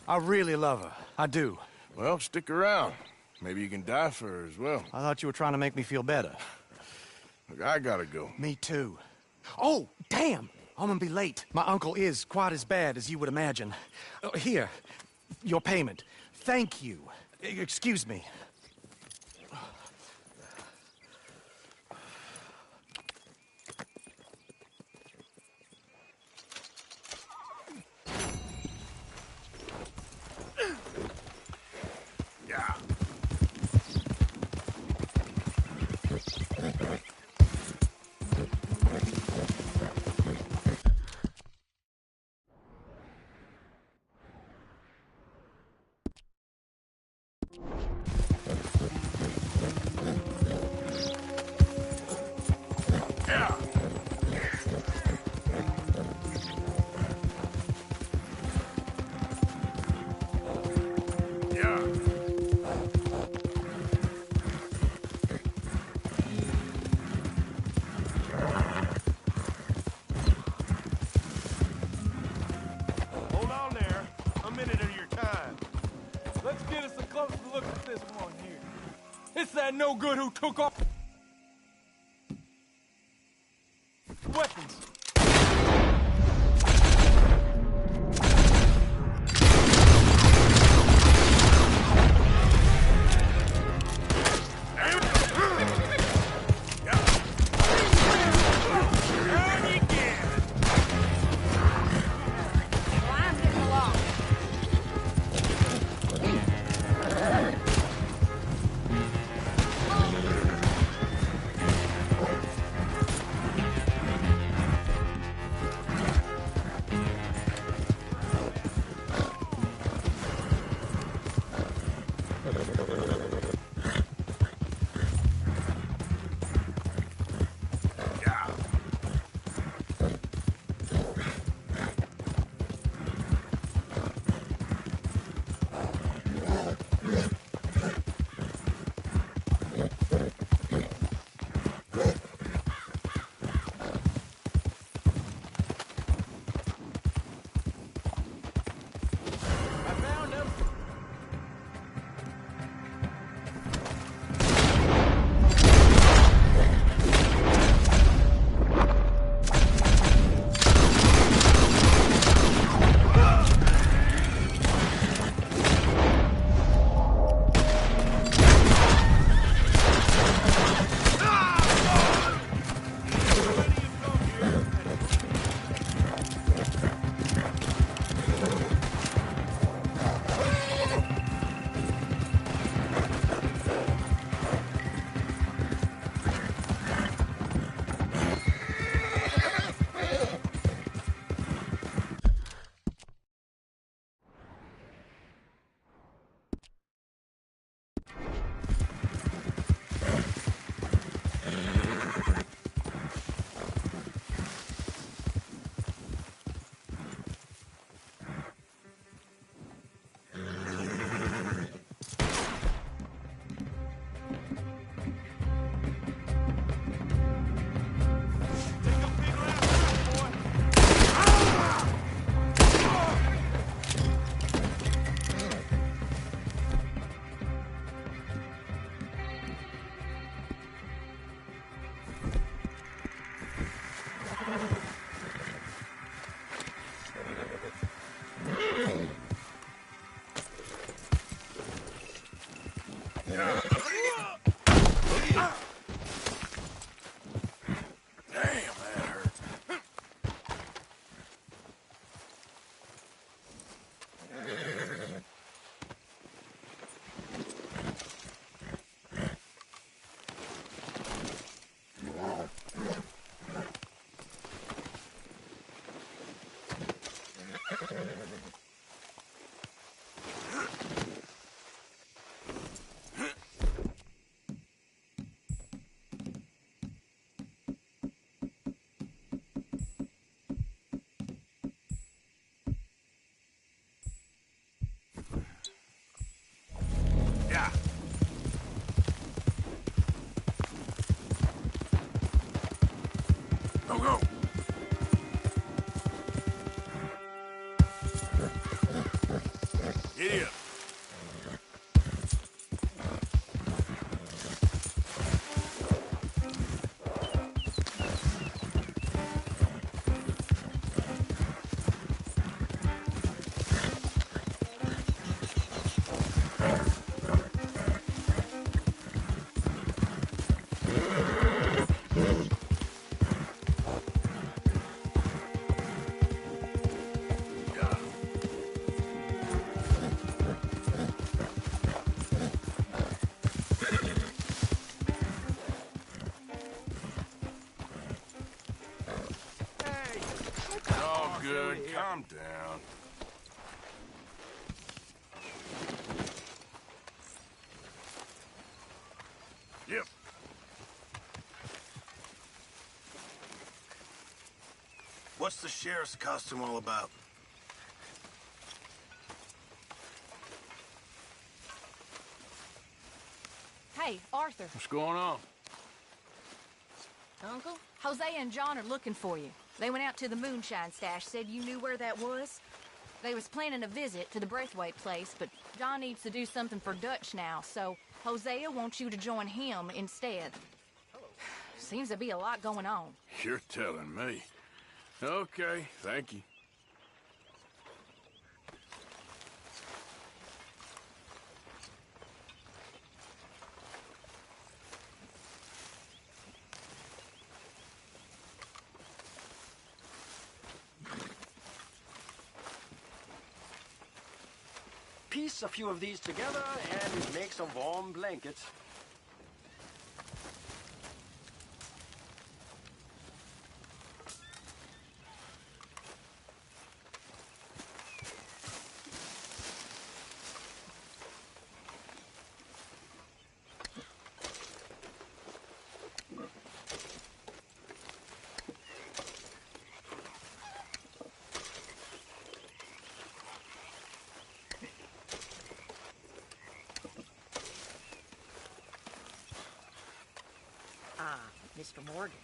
I really love her. I do. Well, stick around. Maybe you can die for her as well. I thought you were trying to make me feel better. Look, I gotta go. Me too. Oh, damn! I'm gonna be late. My uncle is quite as bad as you would imagine. Here, your payment. Thank you. Excuse me. Yeah. Hold on there. A minute of your time. Let's get us a closer look at this one here. It's that no good who took off weapons. Go, go! Giddy up. Good, calm down. Yep. What's the sheriff's costume all about? Hey, Arthur. What's going on? Uncle, Jose and John are looking for you. They went out to the moonshine stash, said you knew where that was. They was planning a visit to the Braithwaite place, but John needs to do something for Dutch now, so Hosea wants you to join him instead. Seems to be a lot going on. You're telling me. Okay, thank you. Piece a few of these together and make some warm blankets. Mr. Morgan.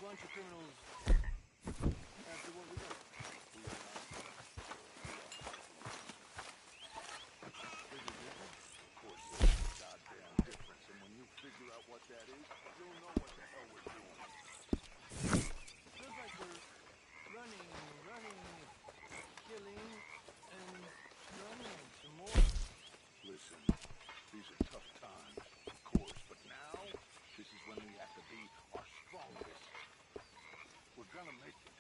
Bunch of criminals after what we got. Of course, there's a goddamn difference, and when you figure out what that is, you'll know what the hell we're doing. Feels like we're running, killing, and running some more. Listen, these are tough times, of course, but now, this is when we have to be our strongest. We're gonna make it.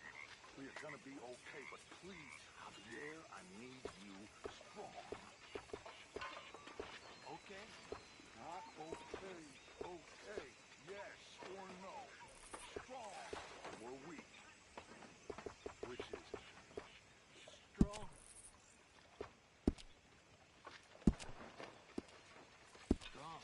We are gonna be okay, but please, Javier, I need you strong. Okay? Not okay. Okay. Yes or no. Strong or weak. Which is it? Strong. Strong.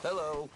Hello.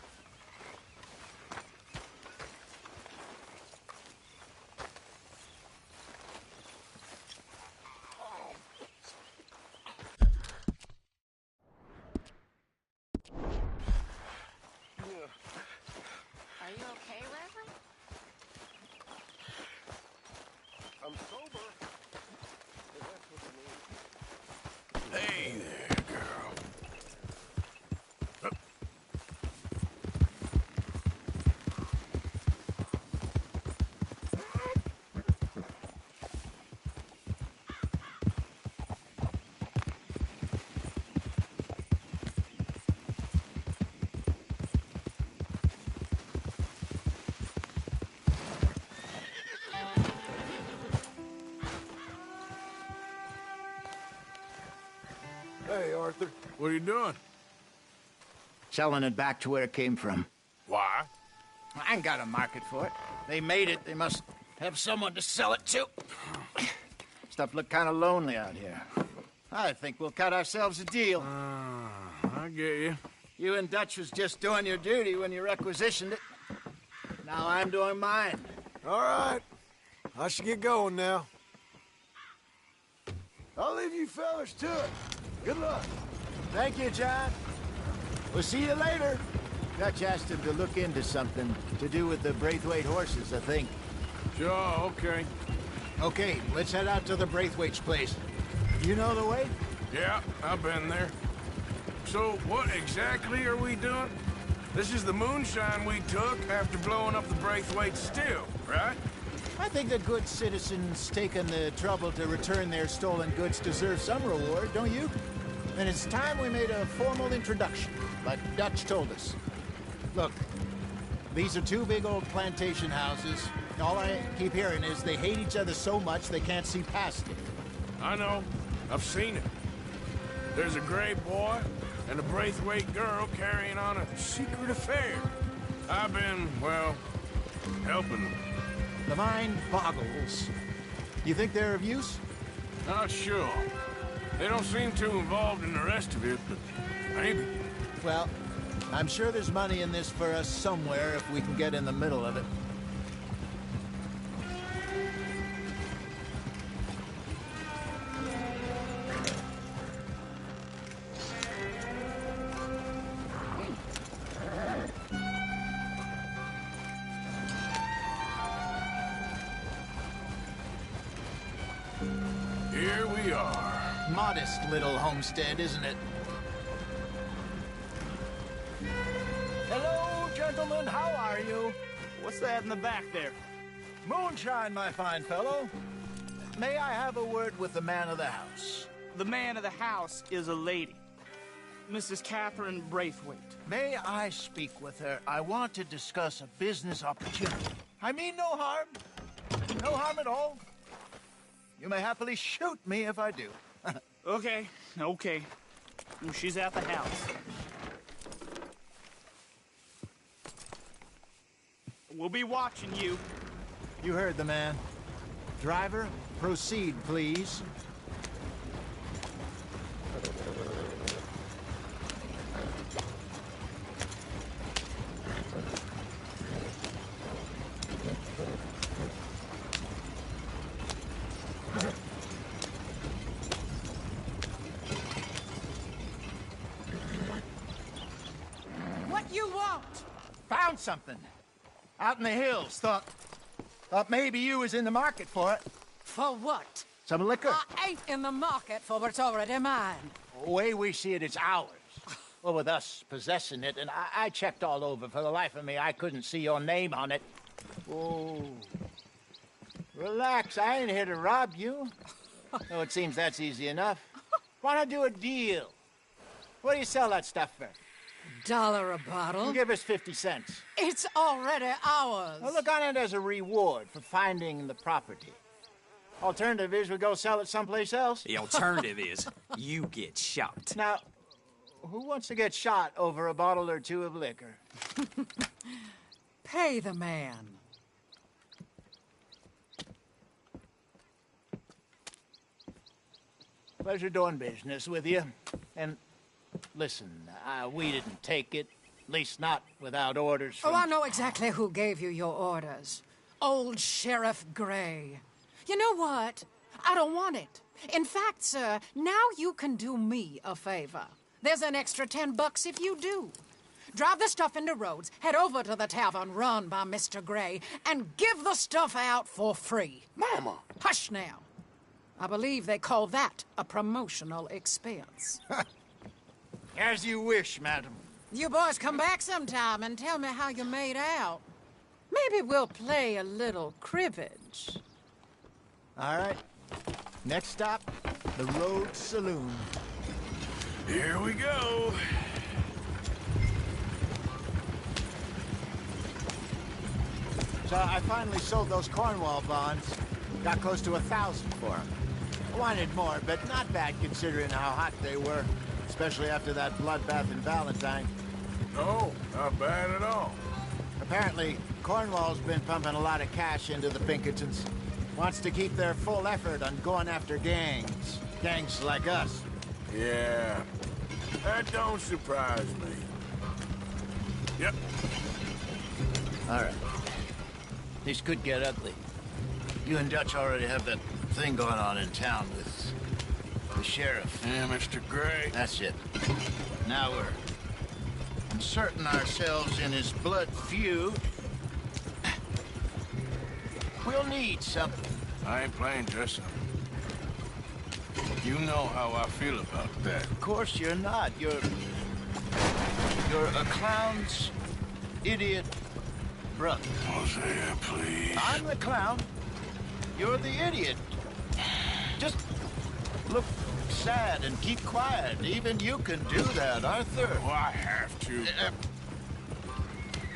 Hey, Arthur. What are you doing? Selling it back to where it came from. Why? I ain't got a market for it. They made it. They must have someone to sell it to. Stuff look kind of lonely out here. I think we'll cut ourselves a deal. I get you. You and Dutch was just doing your duty when you requisitioned it. Now I'm doing mine. All right. I should get going now. I'll leave you fellas to it. Good luck. Thank you, John. We'll see you later. Dutch asked him to look into something to do with the Braithwaite horses, I think. Sure, okay. Okay, let's head out to the Braithwaite's place. You know the way? Yeah, I've been there. So, what exactly are we doing? This is the moonshine we took after blowing up the Braithwaite still, right? I think the good citizens taking the trouble to return their stolen goods deserve some reward, don't you? And it's time we made a formal introduction, like Dutch told us. Look, these are two big old plantation houses. All I keep hearing is they hate each other so much they can't see past it. I know. I've seen it. There's a Gray boy and a Braithwaite girl carrying on a secret affair. I've been, well, helping them. The mind boggles. You think they're of use? Not sure. They don't seem too involved in the rest of it, but maybe. Well, I'm sure there's money in this for us somewhere if we can get in the middle of it. Here we are. Modest little homestead, isn't it? Hello, gentlemen. How are you? What's that in the back there? Moonshine, my fine fellow. May I have a word with the man of the house? The man of the house is a lady. Mrs. Catherine Braithwaite. May I speak with her? I want to discuss a business opportunity. I mean no harm. No harm at all. You may happily shoot me if I do. Okay. Well, she's at the house. We'll be watching you. You heard the man. Driver, proceed, please. What you want? Found something. Out in the hills. Thought maybe you was in the market for it. For what? Some liquor. I ain't in the market for what's already mine. The way we see it, it's ours. Well, with us possessing it, and I checked all over. For the life of me, I couldn't see your name on it. Oh. Relax, I ain't here to rob you. No, it seems that's easy enough. Why not do a deal? What do you sell that stuff for? $1 a bottle? Give us 50 cents. It's already ours. Well, look on it as a reward for finding the property. Alternative is we go sell it someplace else. The alternative is you get shot. Now, who wants to get shot over a bottle or two of liquor? Pay the man. Pleasure doing business with you. And listen, we didn't take it. At least not without orders from... Oh, I know exactly who gave you your orders. Old Sheriff Gray. You know what? I don't want it. In fact, sir, now you can do me a favor. There's an extra $10 if you do. Drive the stuff into Rhodes, head over to the tavern run by Mr. Gray, and give the stuff out for free. Mama! Hush now. I believe they call that a promotional expense. As you wish, madam. You boys come back sometime and tell me how you made out. Maybe we'll play a little cribbage. All right. Next stop, the Rhodes Saloon. Here we go. So I finally sold those Cornwall bonds. Got close to 1,000 for them. Wanted more, but not bad considering how hot they were. Especially after that bloodbath in Valentine. No, not bad at all. Apparently, Cornwall's been pumping a lot of cash into the Pinkertons. Wants to keep their full effort on going after gangs. Gangs like us. Yeah, that don't surprise me. Yep. All right. This could get ugly. You and Dutch already have that thing going on in town with the sheriff. Yeah, Mr. Gray. That's it. Now we're inserting ourselves in his blood feud. We'll need something. I ain't playing dress up. You know how I feel about that. Of course you're not. You're a clown's idiot brother. Hosea, please. I'm the clown. You're the idiot. Just look sad and keep quiet. Even you can do that, Arthur. Oh, I have to.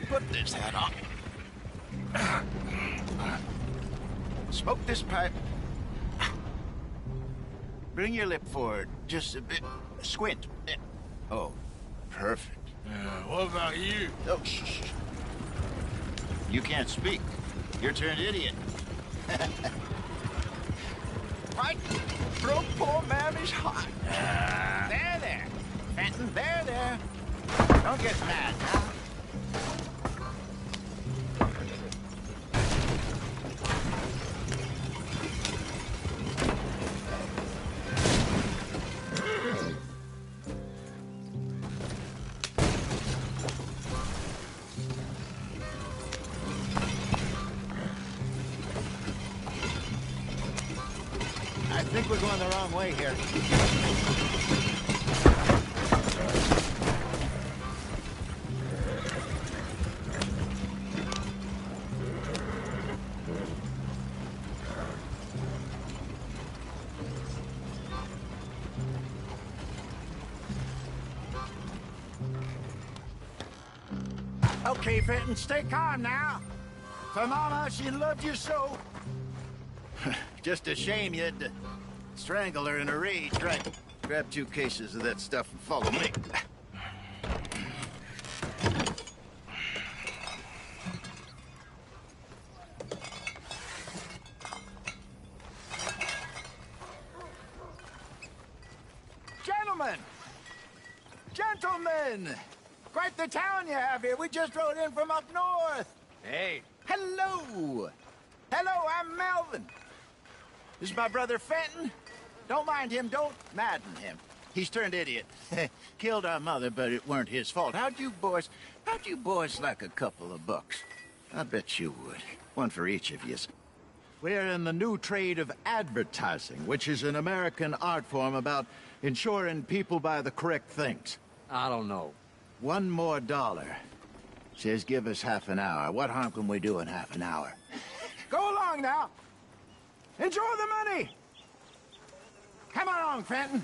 Put this hat on. Smoke this pipe. Bring your lip forward. Just a bit. Squint. Oh, perfect. What about you? Oh, shh. You can't speak. You're turned idiot. Right throat, poor Mammy's hot. There. Fenton, there. Don't get mad now. I think we're going the wrong way here. Okay, Fenton, stay calm now. For Mama, she loved you so. Just a shame you had to strangle her in a rage, right? Grab 2 cases of that stuff and follow me. Gentlemen! Quite the town you have here. We just rode in from up north. Hey. Hello! Hello, I'm Melvin. This is my brother Fenton. Don't mind him, don't madden him. He's turned idiot. Killed our mother, but it weren't his fault. How'd you boys like a couple of bucks? I bet you would. One for each of yous. We're in the new trade of advertising, which is an American art form about ensuring people buy the correct things. I don't know. $1 more. Says give us half an hour. What harm can we do in half an hour? Go along now. Enjoy the money. Come along, Fenton.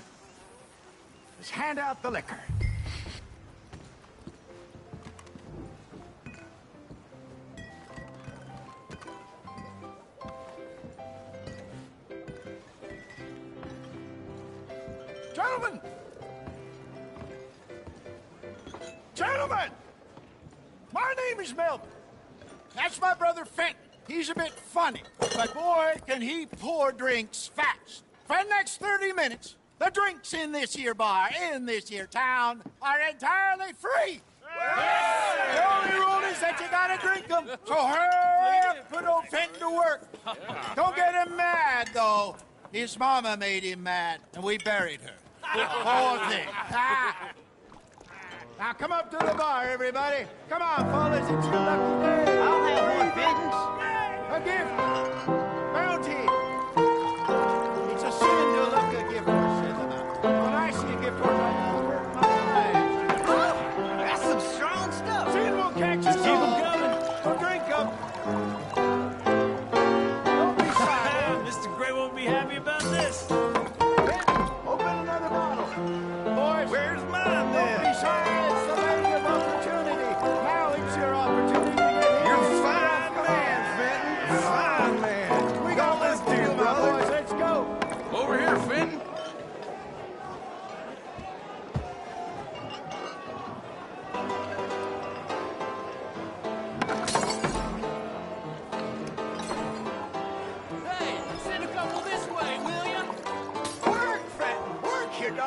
Let's hand out the liquor. Gentlemen! Gentlemen! My name is Melvin. That's my brother Fenton. He's a bit funny, but boy, can he pour drinks fast. For the next 30 minutes, the drinks in this here bar, in this here town, are entirely free. The only rule is that you gotta drink them. So hurry up, put old Fenton to work. Don't get him mad, though. His mama made him mad, and we buried her. Poor thing. Now come up to the bar, everybody. Come on, fellas, it's your lucky day. I'll have one, Fenton. A gift. Bounty. It's a sin to look a gift horse in the mouth. When I see a gift horse, I avert my eyes. That's some strong stuff. Sin will catch us keep 'em all. coming. So drink them. Don't be shy. Mr. Gray won't be happy about this. Ben, open another bottle. Boys, Where's mine then? don't be shy. It's the lady of opportunity. Now it's your opportunity to get here. You're fine man, Fenton. Fine man. We got this deal, my boys. Let's go. Over here,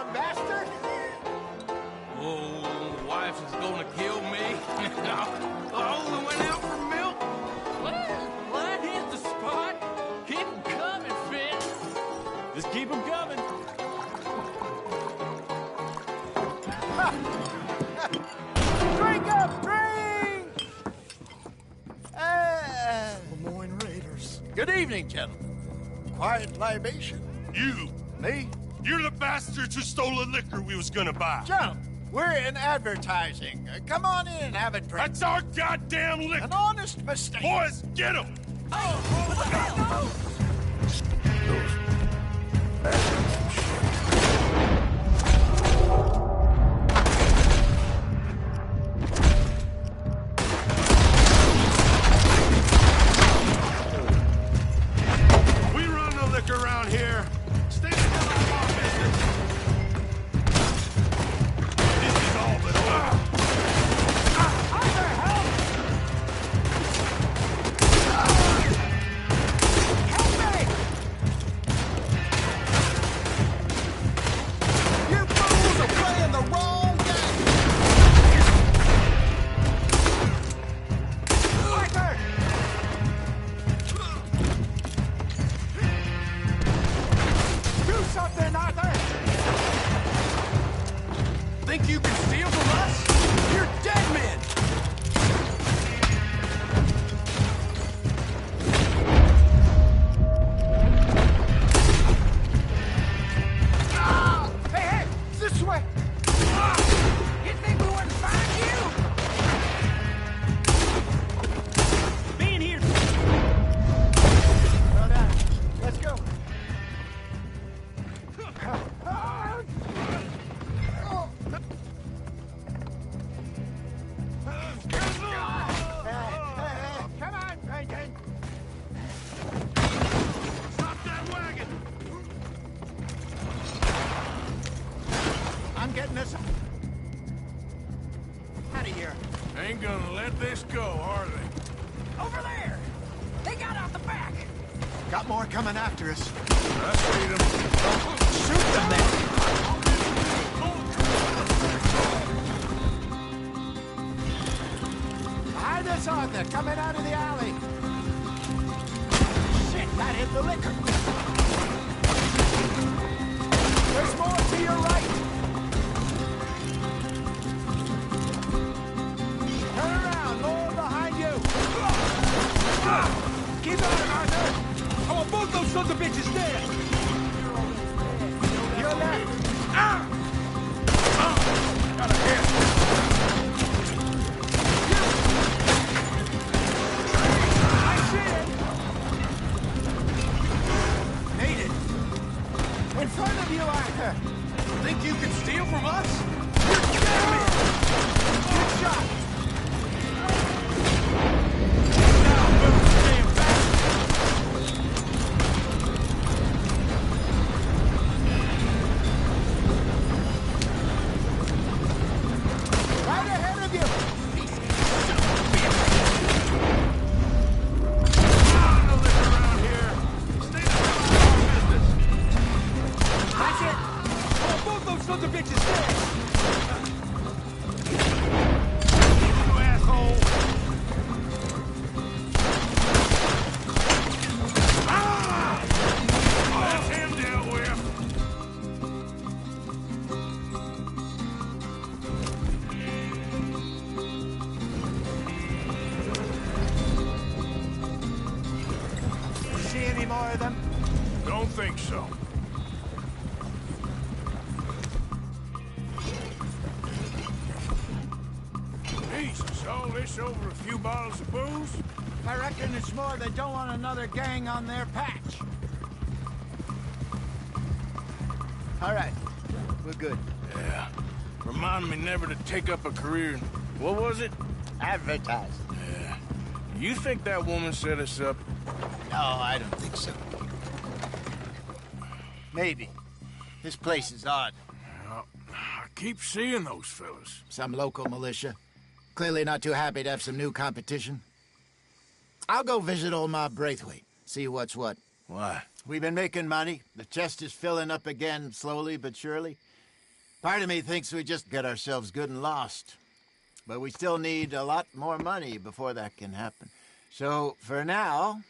dumb bastard! Oh, wife is gonna kill me. I only went out for milk. Well, that hit the spot. Keep 'em coming, Finn. Just keep 'em coming. Drink up, drink! Lemoyne Raiders. Good evening, gentlemen. Quiet libation. You. Me? You're the bastards who stole the liquor we was gonna buy. Gentlemen, we're in advertising. Come on in and have a drink. That's our goddamn liquor. An honest mistake. Boys, get him! We run the liquor around here. Stay the hell out of our business. This is all but over. You fools are playing the wrong game! Arthur! Do something, Arthur! Think you can steal from us? You're dead men! Hey, hey! This way! You think we wouldn't find you? Being here. Well done. Let's go. Come on, Brendan. Stop that wagon! I'm getting this out of here. Ain't gonna let this go, are they? Over there! They got out the back! Got more coming after us. I see them. Shoot them then! Behind us, Arthur, coming out of the alley. Shit, that hit the liquor. There's more to your right. Turn around, more behind you. Keep on, Arthur. I want both those sons of bitches dead! Your left. Got a hit! Made it. In front of you, Arthur. Think you can steal from us? Good shot. Right ahead of you. Run the liquor around here. Stay the hell out of our business. That's it. I want both those sons of bitches dead! You asshole! Ah! That's him dealt with. See any more of them? Don't think so. Jesus, all this over a few bottles of booze? I reckon it's more they don't want another gang on their patch. All right, we're good. Yeah. Remind me never to take up a career in... What was it? Advertising. Yeah. You think that woman set us up? No, I don't think so. Maybe. This place is odd. Well, I keep seeing those fellas. Some local militia. Clearly not too happy to have some new competition. I'll go visit old Ma Braithwaite, see what's what. Why? We've been making money. The chest is filling up again, slowly but surely. Part of me thinks we just got ourselves good and lost. But we still need a lot more money before that can happen. So, for now,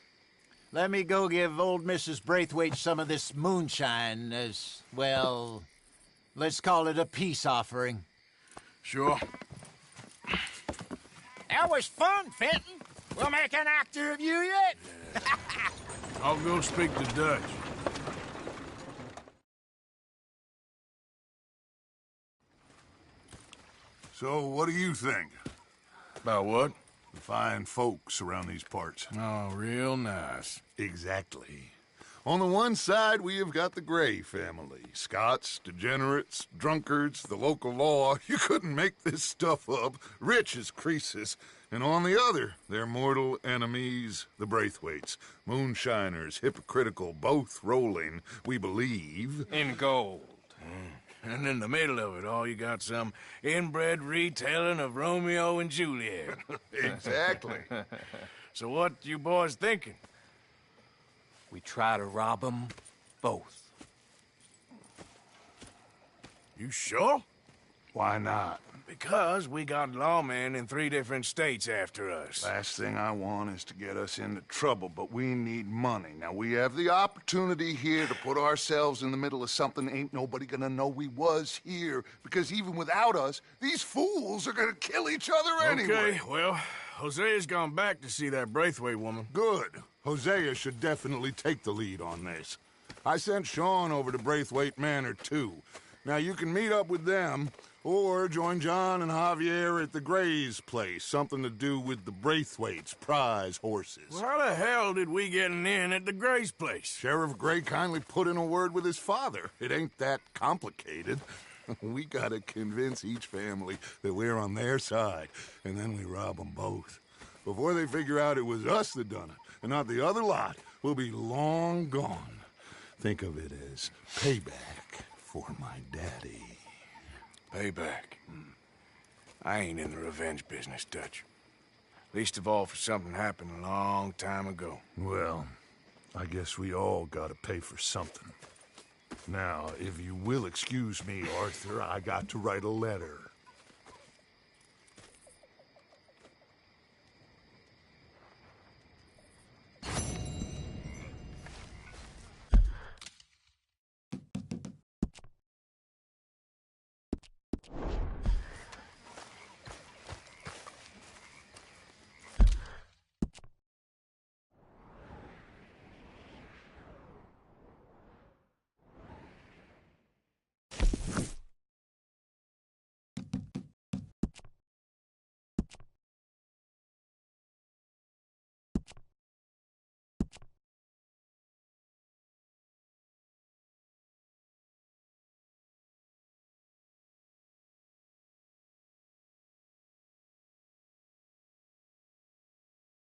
let me go give old Mrs. Braithwaite some of this moonshine as, well, let's call it a peace offering. Sure. That was fun, Fenton. We'll make an actor of you yet. I'll go speak to Dutch. So, what do you think? About what? The fine folks around these parts. Oh, real nice. Exactly. On the one side, we have got the Gray family. Scots, degenerates, drunkards, the local law. You couldn't make this stuff up. Rich as Croesus. And on the other, their mortal enemies, the Braithwaites. Moonshiners, hypocritical, both rolling, we believe. In gold. And in the middle of it all, you got some inbred retelling of Romeo and Juliet. Exactly. So what you boys thinking? We try to rob them both. You sure? Why not? Because we got lawmen in 3 different states after us. Last thing I want is to get us into trouble, but we need money. Now, we have the opportunity here to put ourselves in the middle of something ain't nobody gonna know we was here, because even without us, these fools are gonna kill each other anyway. Okay, well, Hosea's gone back to see that Braithwaite woman. Good. Hosea should definitely take the lead on this. I sent Sean over to Braithwaite Manor, too. Now, you can meet up with them, or join John and Javier at the Gray's place. Something to do with the Braithwaite's prize horses. Well, how the hell did we get in at the Gray's place? Sheriff Gray kindly put in a word with his father. It ain't that complicated. We gotta convince each family that we're on their side, and then we rob them both. Before they figure out it was us that done it, and not the other lot, we'll be long gone. Think of it as payback for my daddy. Payback. I ain't in the revenge business, Dutch. Least of all for something happened a long time ago. Well, I guess we all gotta pay for something. Now, if you will excuse me, Arthur, I got to write a letter.